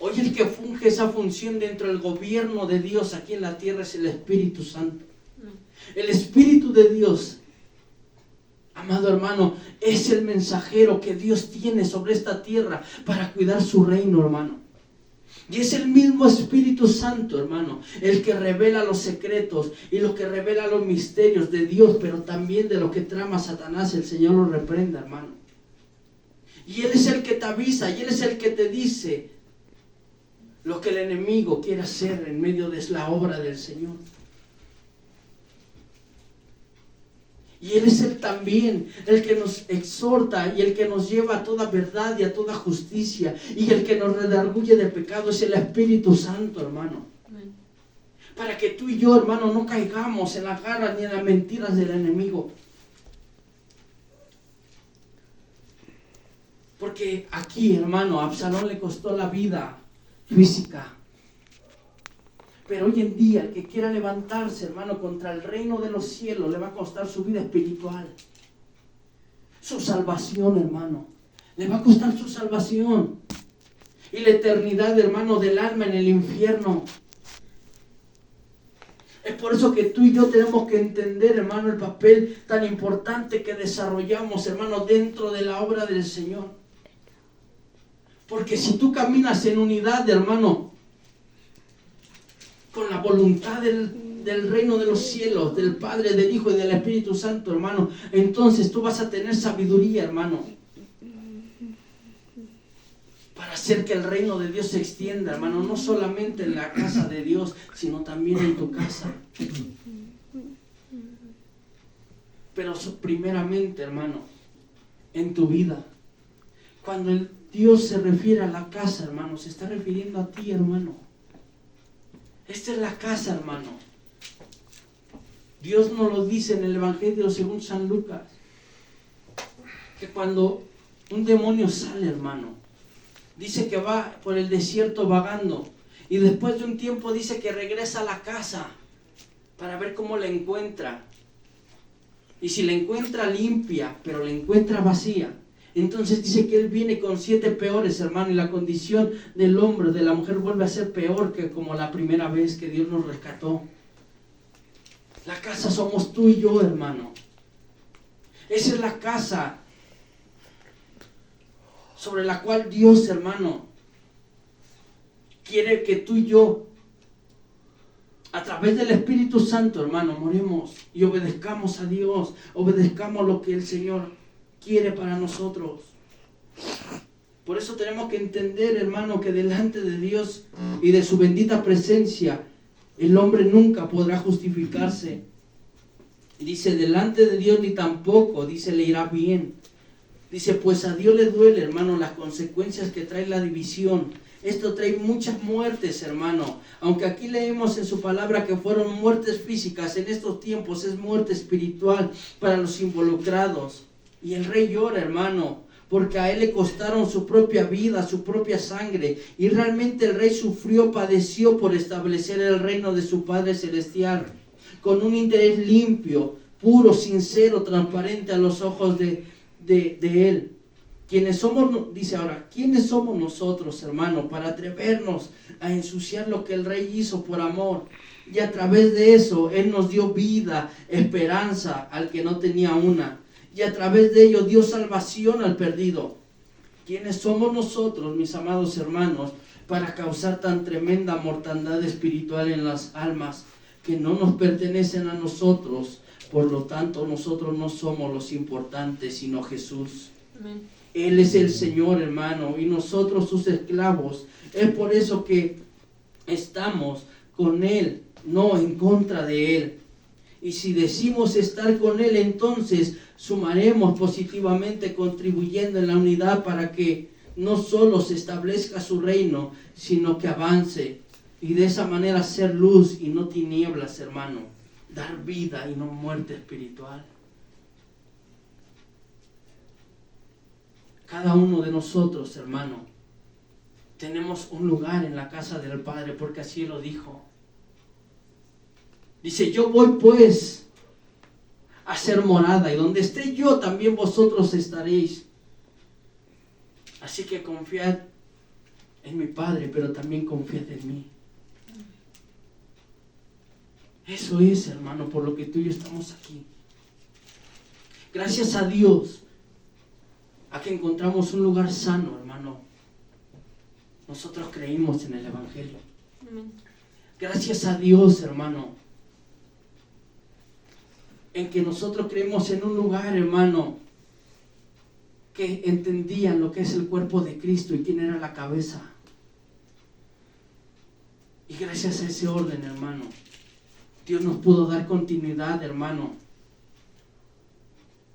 [SPEAKER 1] Hoy el que funge esa función dentro del gobierno de Dios aquí en la tierra es el Espíritu Santo. El Espíritu de Dios, amado hermano, es el mensajero que Dios tiene sobre esta tierra para cuidar su reino, hermano. Y es el mismo Espíritu Santo, hermano, el que revela los secretos y lo que revela los misterios de Dios, pero también de lo que trama Satanás. El Señor lo reprenda, hermano. Y Él es el que te avisa, y Él es el que te dice lo que el enemigo quiere hacer en medio de la obra del Señor. Y Él es también el que nos exhorta y el que nos lleva a toda verdad y a toda justicia. Y el que nos redarguye de pecado es el Espíritu Santo, hermano.
[SPEAKER 2] Amén.
[SPEAKER 1] Para que tú y yo, hermano, no caigamos en las garras ni en las mentiras del enemigo. Porque aquí, hermano, a Absalón le costó la vida física. Pero hoy en día, el que quiera levantarse, hermano, contra el reino de los cielos, le va a costar su vida espiritual. Su salvación, hermano. Le va a costar su salvación. Y la eternidad, hermano, del alma en el infierno. Es por eso que tú y yo tenemos que entender, hermano, el papel tan importante que desarrollamos, hermano, dentro de la obra del Señor. Porque si tú caminas en unidad, hermano, con la voluntad del reino de los cielos, del Padre, del Hijo y del Espíritu Santo, hermano, entonces tú vas a tener sabiduría, hermano, para hacer que el reino de Dios se extienda, hermano, no solamente en la casa de Dios, sino también en tu casa. Pero primeramente, hermano, en tu vida. Cuando Dios se refiere a la casa, hermano, se está refiriendo a ti, hermano. Esta es la casa, hermano. Dios nos lo dice en el Evangelio según San Lucas, que cuando un demonio sale, hermano, dice que va por el desierto vagando, y después de un tiempo dice que regresa a la casa para ver cómo la encuentra. Y si la encuentra limpia, pero la encuentra vacía, entonces dice que él viene con 7 peores, hermano, y la condición del hombre, de la mujer, vuelve a ser peor que como la primera vez que Dios nos rescató. La casa somos tú y yo, hermano. Esa es la casa sobre la cual Dios, hermano, quiere que tú y yo, a través del Espíritu Santo, hermano, moremos y obedezcamos a Dios, obedezcamos lo que el Señor quiere para nosotros. Por eso tenemos que entender, hermano, que delante de Dios y de su bendita presencia, el hombre nunca podrá justificarse. Dice, delante de Dios ni tampoco, dice, le irá bien. Dice, pues a Dios le duele, hermano, las consecuencias que trae la división. Esto trae muchas muertes, hermano. Aunque aquí leemos en su palabra que fueron muertes físicas, en estos tiempos es muerte espiritual para los involucrados. Y el rey llora, hermano, porque a él le costaron su propia vida, su propia sangre. Y realmente el rey sufrió, padeció por establecer el reino de su Padre Celestial, con un interés limpio, puro, sincero, transparente a los ojos de él. ¿Quiénes somos? Dice ahora, ¿quiénes somos nosotros, hermano, para atrevernos a ensuciar lo que el rey hizo por amor? Y a través de eso, él nos dio vida, esperanza al que no tenía una. Y a través de ello dio salvación al perdido. ¿Quiénes somos nosotros, mis amados hermanos, para causar tan tremenda mortandad espiritual en las almas que no nos pertenecen a nosotros? Por lo tanto, nosotros no somos los importantes, sino Jesús.
[SPEAKER 2] Amén.
[SPEAKER 1] Él es el Señor, hermano, y nosotros sus esclavos. Es por eso que estamos con Él, no en contra de Él. Y si decimos estar con Él, entonces sumaremos positivamente, contribuyendo en la unidad para que no solo se establezca su reino, sino que avance. Y de esa manera ser luz y no tinieblas, hermano. Dar vida y no muerte espiritual. Cada uno de nosotros, hermano, tenemos un lugar en la casa del Padre, porque así lo dijo. Dice, yo voy pues a ser morada, y donde esté yo, también vosotros estaréis. Así que confiad en mi Padre, pero también confiad en mí. Eso es, hermano, por lo que tú y yo estamos aquí. Gracias a Dios, aquí encontramos un lugar sano, hermano. Nosotros creímos en el Evangelio.
[SPEAKER 2] Amén.
[SPEAKER 1] Gracias a Dios, hermano, en que nosotros creemos en un lugar, hermano, que entendían lo que es el cuerpo de Cristo y quién era la cabeza. Y gracias a ese orden, hermano, Dios nos pudo dar continuidad, hermano,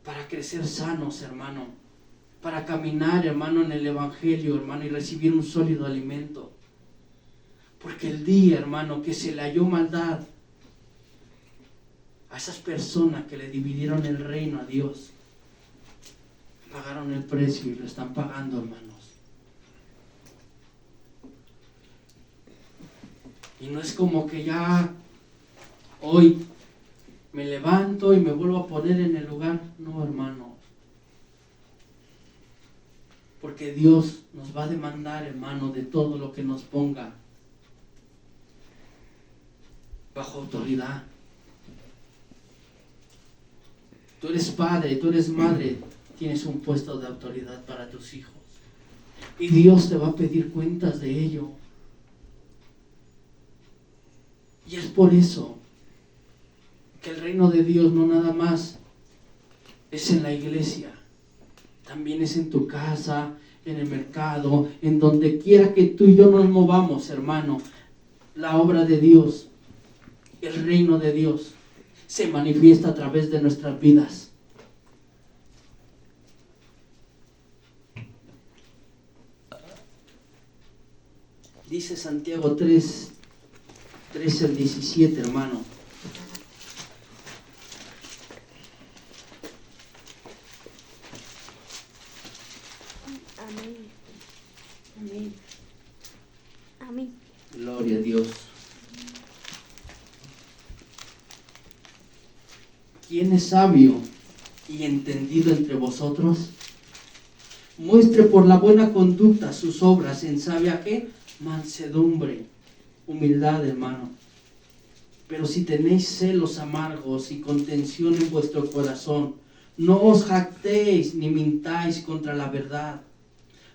[SPEAKER 1] para crecer sanos, hermano, para caminar, hermano, en el Evangelio, hermano, y recibir un sólido alimento. Porque el día, hermano, que se le halló maldad a esas personas que le dividieron el reino a Dios, pagaron el precio y lo están pagando, hermanos. Y no es como que ya hoy me levanto y me vuelvo a poner en el lugar. No, hermano. Porque Dios nos va a demandar, hermano, de todo lo que nos ponga bajo autoridad. Tú eres padre, tú eres madre, tienes un puesto de autoridad para tus hijos. Y Dios te va a pedir cuentas de ello. Y es por eso que el reino de Dios no nada más es en la iglesia, también es en tu casa, en el mercado, en donde quiera que tú y yo nos movamos, hermano. La obra de Dios, el reino de Dios, se manifiesta a través de nuestras vidas. Dice Santiago 3, 13 al 17, hermano.
[SPEAKER 3] Amén.
[SPEAKER 2] Amén.
[SPEAKER 3] Amén.
[SPEAKER 1] Gloria a Dios. ¿Quién es sabio y entendido entre vosotros? Muestre por la buena conducta sus obras en sabia ¿qué? Mansedumbre, humildad, hermano. Pero si tenéis celos amargos y contención en vuestro corazón, no os jactéis ni mintáis contra la verdad,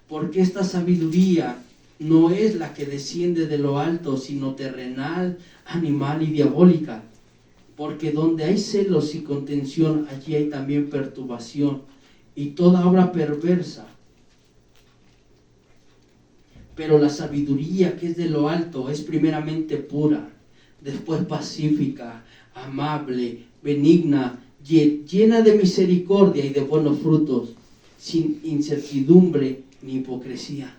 [SPEAKER 1] porque esta sabiduría no es la que desciende de lo alto, sino terrenal, animal y diabólica. Porque donde hay celos y contención, allí hay también perturbación y toda obra perversa. Pero la sabiduría que es de lo alto es primeramente pura, después pacífica, amable, benigna, llena de misericordia y de buenos frutos, sin incertidumbre ni hipocresía.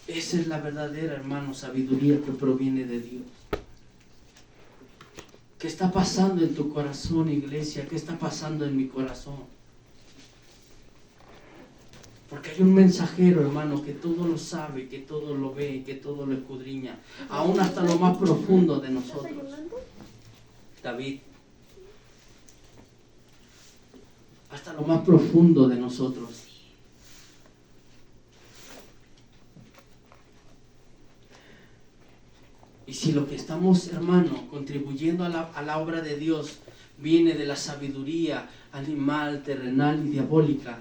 [SPEAKER 1] Esa es la verdadera, hermano, sabiduría que proviene de Dios. ¿Qué está pasando en tu corazón, iglesia? ¿Qué está pasando en mi corazón? Porque hay un mensajero, hermano, que todo lo sabe, que todo lo ve, que todo lo escudriña, aún hasta lo más profundo de nosotros. David, hasta lo más profundo de nosotros. Y si lo que estamos, hermano, contribuyendo a la obra de Dios viene de la sabiduría animal, terrenal y diabólica,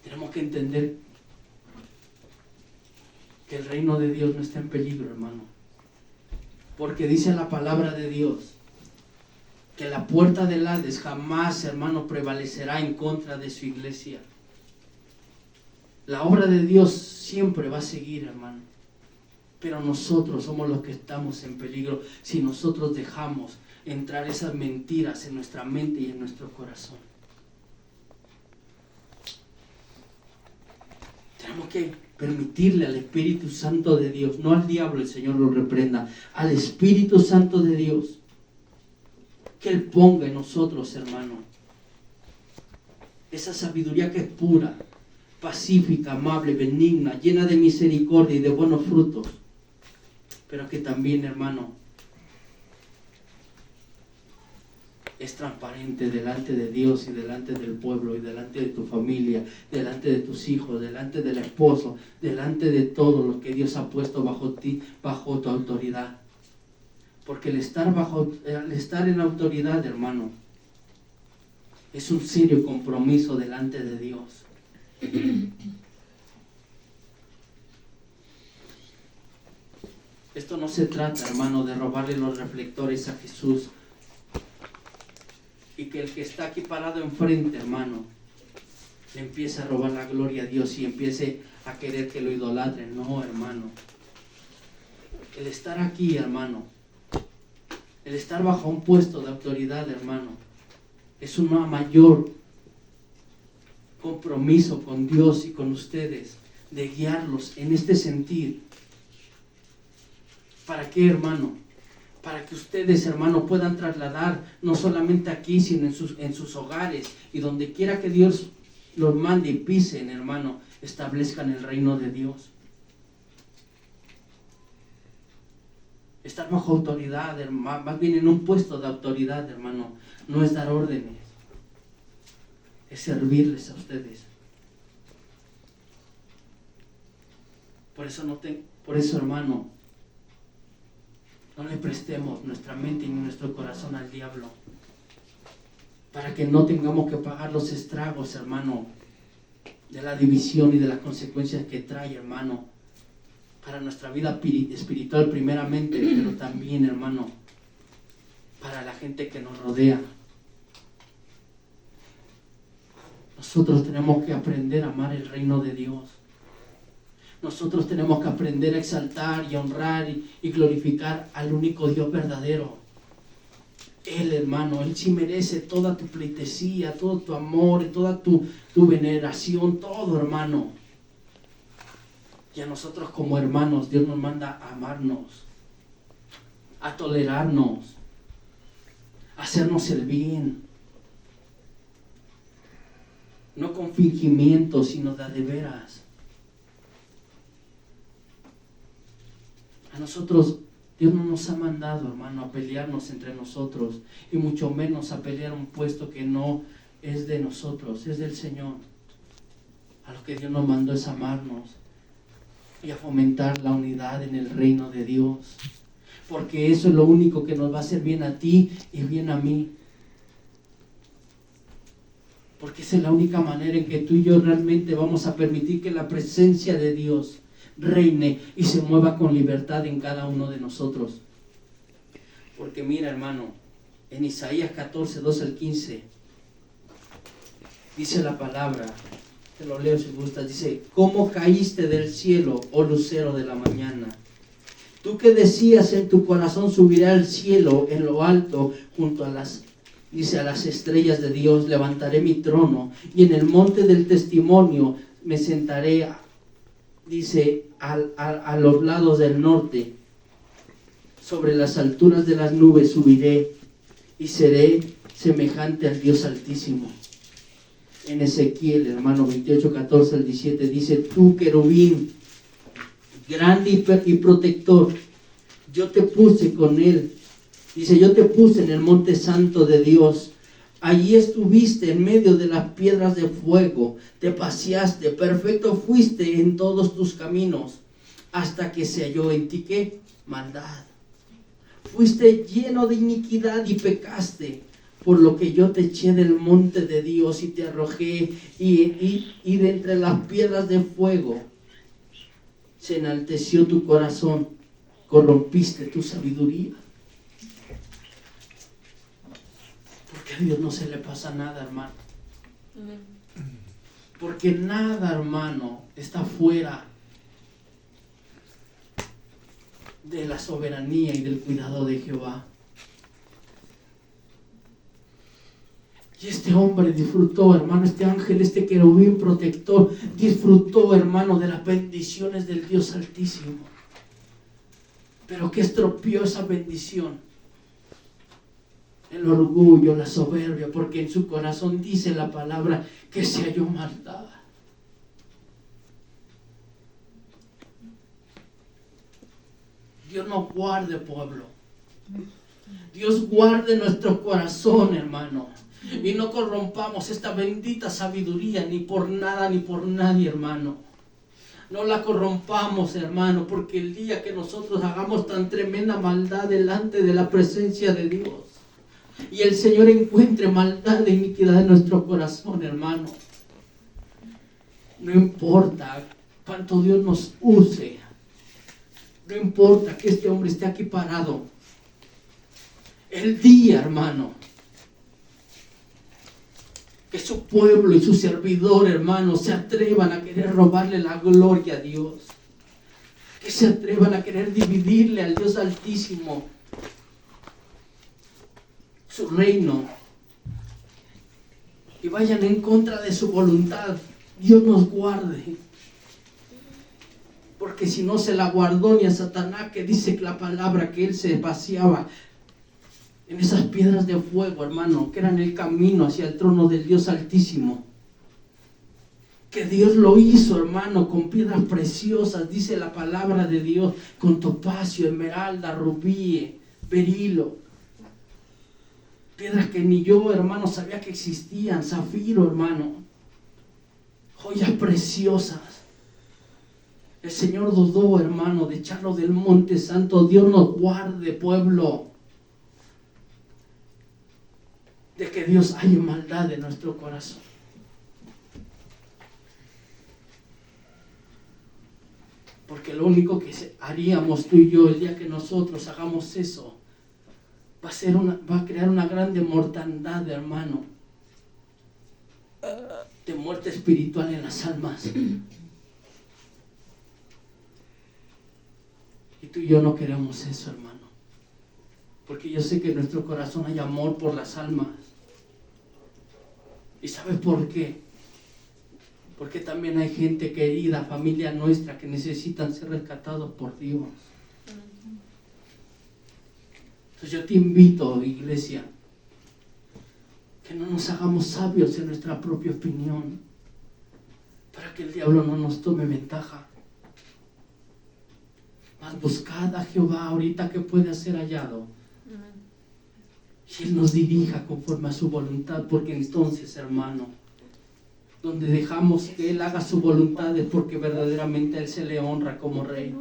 [SPEAKER 1] tenemos que entender que el reino de Dios no está en peligro, hermano. Porque dice la palabra de Dios que la puerta del Hades jamás, hermano, prevalecerá en contra de su iglesia. La obra de Dios siempre va a seguir, hermano. Pero nosotros somos los que estamos en peligro si nosotros dejamos entrar esas mentiras en nuestra mente y en nuestro corazón. Tenemos que permitirle al Espíritu Santo de Dios, no al diablo, el Señor lo reprenda, al Espíritu Santo de Dios, que Él ponga en nosotros, hermano, esa sabiduría que es pura, pacífica, amable, benigna, llena de misericordia y de buenos frutos, pero que también, hermano, es transparente delante de Dios y delante del pueblo y delante de tu familia, delante de tus hijos, delante del esposo, delante de todo lo que Dios ha puesto bajo ti, bajo tu autoridad. Porque el estar en autoridad, hermano, es un serio compromiso delante de Dios. Esto no se trata, hermano, de robarle los reflectores a Jesús y que el que está aquí parado enfrente, hermano, le empiece a robar la gloria a Dios y empiece a querer que lo idolatren. No, hermano. El estar aquí, hermano, el estar bajo un puesto de autoridad, hermano, es un mayor compromiso con Dios y con ustedes de guiarlos en este sentir. ¿Para qué, hermano? Para que ustedes, hermano, puedan trasladar no solamente aquí, sino en sus hogares y donde quiera que Dios los mande y pisen, hermano, establezcan el reino de Dios. Estar bajo autoridad, hermano, más bien en un puesto de autoridad, hermano, no es dar órdenes, es servirles a ustedes. Por eso, hermano, no le prestemos nuestra mente ni nuestro corazón al diablo, para que no tengamos que pagar los estragos, hermano, de la división y de las consecuencias que trae, hermano, para nuestra vida espiritual primeramente, pero también, hermano, para la gente que nos rodea. Nosotros tenemos que aprender a amar el reino de Dios. Nosotros tenemos que aprender a exaltar y honrar y glorificar al único Dios verdadero. Él, hermano, Él sí merece toda tu pleitesía, todo tu amor, toda tu veneración, todo, hermano. Y a nosotros como hermanos, Dios nos manda a amarnos, a tolerarnos, a hacernos el bien. No con fingimiento, sino de veras. A nosotros, Dios no nos ha mandado, hermano, a pelearnos entre nosotros, y mucho menos a pelear un puesto que no es de nosotros, es del Señor. A lo que Dios nos mandó es amarnos y a fomentar la unidad en el reino de Dios. Porque eso es lo único que nos va a hacer bien a ti y bien a mí. Porque esa es la única manera en que tú y yo realmente vamos a permitir que la presencia de Dios reine y se mueva con libertad en cada uno de nosotros. Porque mira, hermano, en Isaías 14, 12 al 15, dice la palabra, te lo leo si gustas, dice: ¿Cómo caíste del cielo, oh lucero de la mañana? Tú que decías en tu corazón: subiré al cielo, en lo alto, junto a las estrellas de Dios, levantaré mi trono, y en el monte del testimonio me sentaré, dice, a los lados del norte. Sobre las alturas de las nubes subiré, y seré semejante al Dios Altísimo. En Ezequiel, hermano, 28, 14 al 17, dice: tú, querubín, grande y protector, yo te puse con él. Dice: yo te puse en el monte santo de Dios. Allí estuviste en medio de las piedras de fuego. Te paseaste, perfecto fuiste en todos tus caminos, hasta que se halló en ti, ¿qué? Maldad. Fuiste lleno de iniquidad y pecaste, por lo que yo te eché del monte de Dios y te arrojé, y de entre las piedras de fuego se enalteció tu corazón, corrompiste tu sabiduría. Porque a Dios no se le pasa nada, hermano. Porque nada, hermano, está fuera de la soberanía y del cuidado de Jehová. Y este hombre disfrutó, hermano, este ángel, este querubín protector, disfrutó, hermano, de las bendiciones del Dios Altísimo. Pero ¿qué estropeó esa bendición? El orgullo, la soberbia, porque en su corazón dice la palabra que se halló maldad. Dios nos guarde, pueblo. Dios guarde nuestro corazón, hermano. Y no corrompamos esta bendita sabiduría ni por nada ni por nadie, hermano. No la corrompamos, hermano, porque el día que nosotros hagamos tan tremenda maldad delante de la presencia de Dios, y el Señor encuentre maldad e iniquidad en nuestro corazón, hermano, no importa cuánto Dios nos use, no importa que este hombre esté aquí parado, el día, hermano, que su pueblo y su servidor, hermano, se atrevan a querer robarle la gloria a Dios, que se atrevan a querer dividirle al Dios Altísimo su reino, y vayan en contra de su voluntad. Dios nos guarde, porque si no se la guardó ni a Satanás, que dice que la palabra que él se paseaba en esas piedras de fuego, hermano, que eran el camino hacia el trono del Dios Altísimo, que Dios lo hizo, hermano, con piedras preciosas, dice la palabra de Dios, con topacio, esmeralda, rubí, berilo, piedras que ni yo, hermano, sabía que existían, zafiro, hermano, joyas preciosas. El Señor dudó, hermano, de echarlo del monte santo. Dios nos guarde, pueblo, de que Dios haya maldad en nuestro corazón. Porque lo único que haríamos tú y yo el día que nosotros hagamos eso va a crear una grande mortandad, hermano, de muerte espiritual en las almas. Y tú y yo no queremos eso, hermano, porque yo sé que en nuestro corazón hay amor por las almas. ¿Y sabes por qué? Porque también hay gente querida, familia nuestra, que necesitan ser rescatados por Dios. Entonces yo te invito, iglesia, que no nos hagamos sabios en nuestra propia opinión, para que el diablo no nos tome ventaja. Mas buscad a Jehová ahorita que pueda ser hallado, y Él nos dirija conforme a su voluntad, porque entonces, hermano, donde dejamos que Él haga su voluntad es porque verdaderamente a Él se le honra como rey.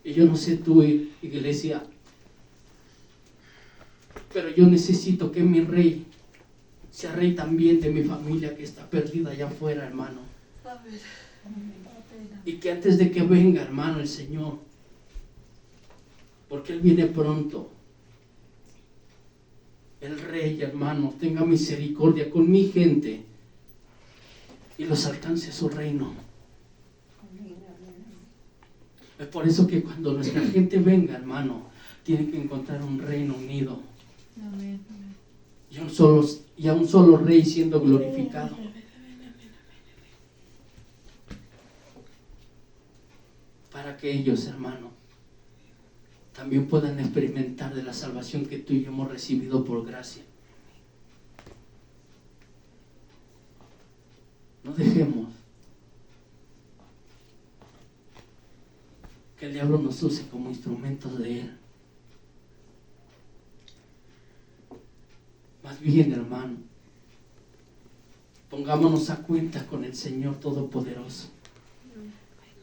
[SPEAKER 1] Y yo no sé tú, iglesia, pero yo necesito que mi rey sea rey también de mi familia que está perdida allá afuera, hermano. Y que antes de que venga, hermano, el Señor, porque Él viene pronto, el rey, hermano, tenga misericordia con mi gente y los alcance a su reino. Es por eso que cuando nuestra gente venga, hermano, tiene que encontrar un reino unido. Y a un solo rey siendo glorificado. Para que ellos, hermano, también puedan experimentar de la salvación que tú y yo hemos recibido por gracia. No dejemos que el diablo nos use como instrumentos de Él. Más bien, hermano, pongámonos a cuenta con el Señor Todopoderoso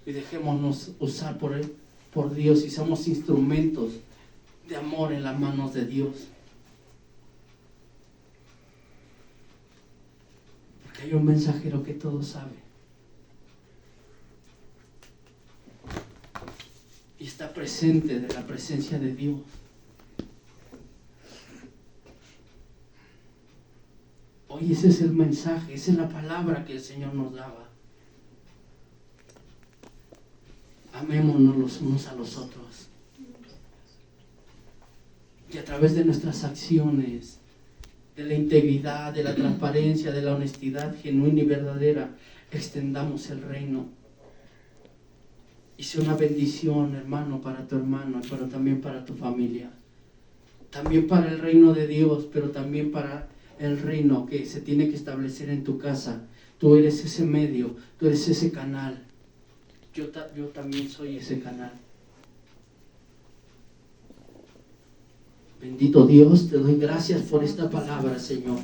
[SPEAKER 1] y dejémonos usar por Él, por Dios, y somos instrumentos de amor en las manos de Dios. Porque hay un mensajero que todo sabe y está presente de la presencia de Dios. Hoy ese es el mensaje, esa es la palabra que el Señor nos daba. Amémonos los unos a los otros. Y a través de nuestras acciones, de la integridad, de la transparencia, de la honestidad genuina y verdadera, extendamos el reino. Y sea una bendición, hermano, para tu hermano, pero también para tu familia. También para el reino de Dios, pero también para el reino que se tiene que establecer en tu casa. Tú eres ese medio, tú eres ese canal. Yo también soy ese canal. Bendito Dios, te doy gracias por esta palabra, Señor.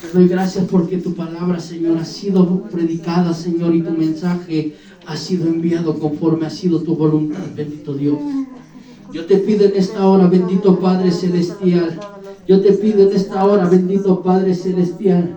[SPEAKER 1] Te doy gracias porque tu palabra, Señor, ha sido predicada, Señor, y tu mensaje ha sido enviado conforme ha sido tu voluntad, bendito Dios. Yo te pido en esta hora, bendito Padre Celestial. Yo te pido en esta hora, bendito Padre Celestial,